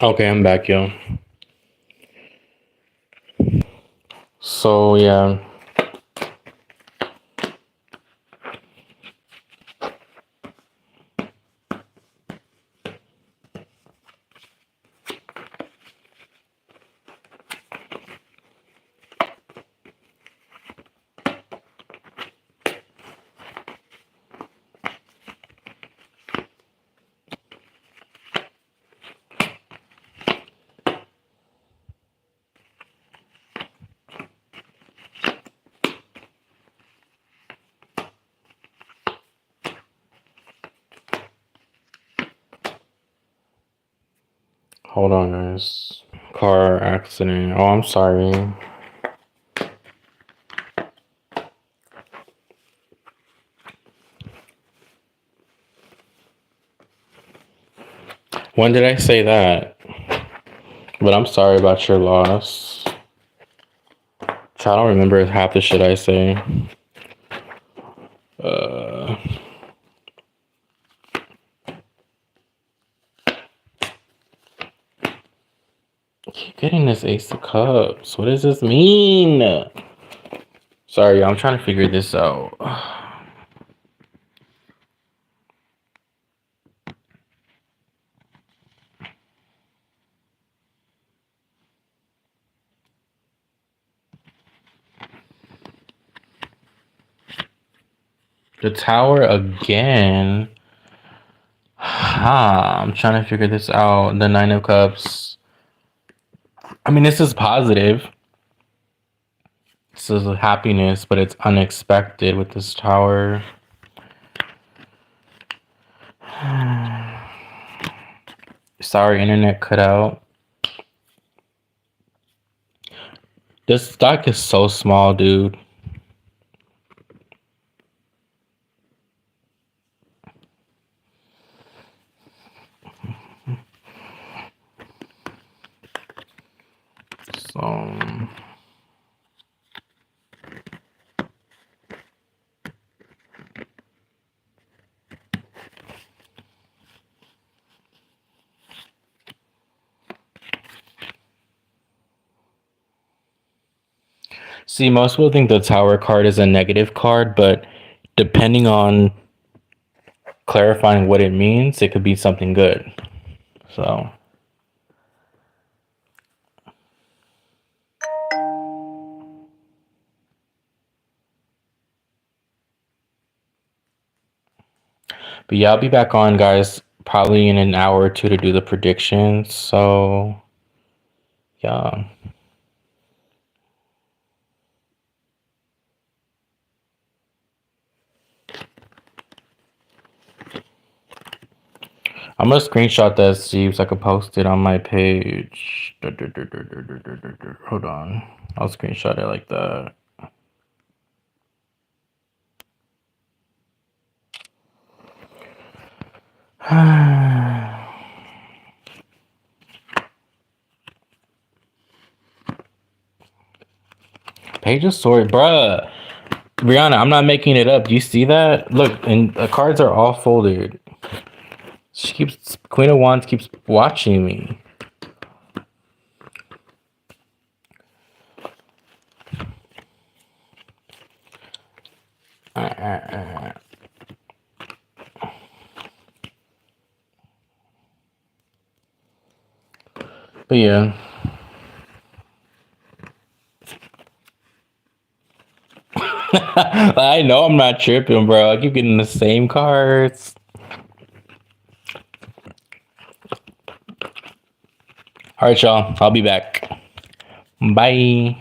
[SPEAKER 1] Okay, I'm back, yo. So yeah. Hold on, guys. Car accident. Oh, I'm sorry. When did I say that? But I'm sorry about your loss. I don't remember half the shit I say. Uh, keep getting this Ace of Cups. What does this mean? Sorry, I'm trying to figure this out. The Tower again. I'm trying to figure this out. The Nine of Cups. I mean, this is positive. This is happiness, but it's unexpected with this Tower. Sorry, internet cut out. This stock is so small, dude. So see, most people think the Tower card is a negative card, but depending on clarifying what it means, it could be something good. So but yeah, I'll be back on, guys, probably in an hour or two to do the predictions. So yeah. I'm gonna screenshot that, Steve, so I can post it on my page. Hold on. I'll screenshot it like that. Page of Sword, bruh. Brianna, I'm not making it up. Do you see that? Look, and the cards are all folded. Queen of Wands keeps watching me. But yeah. I know I'm not tripping, bro. I keep getting the same cards. All right, y'all. I'll be back. Bye.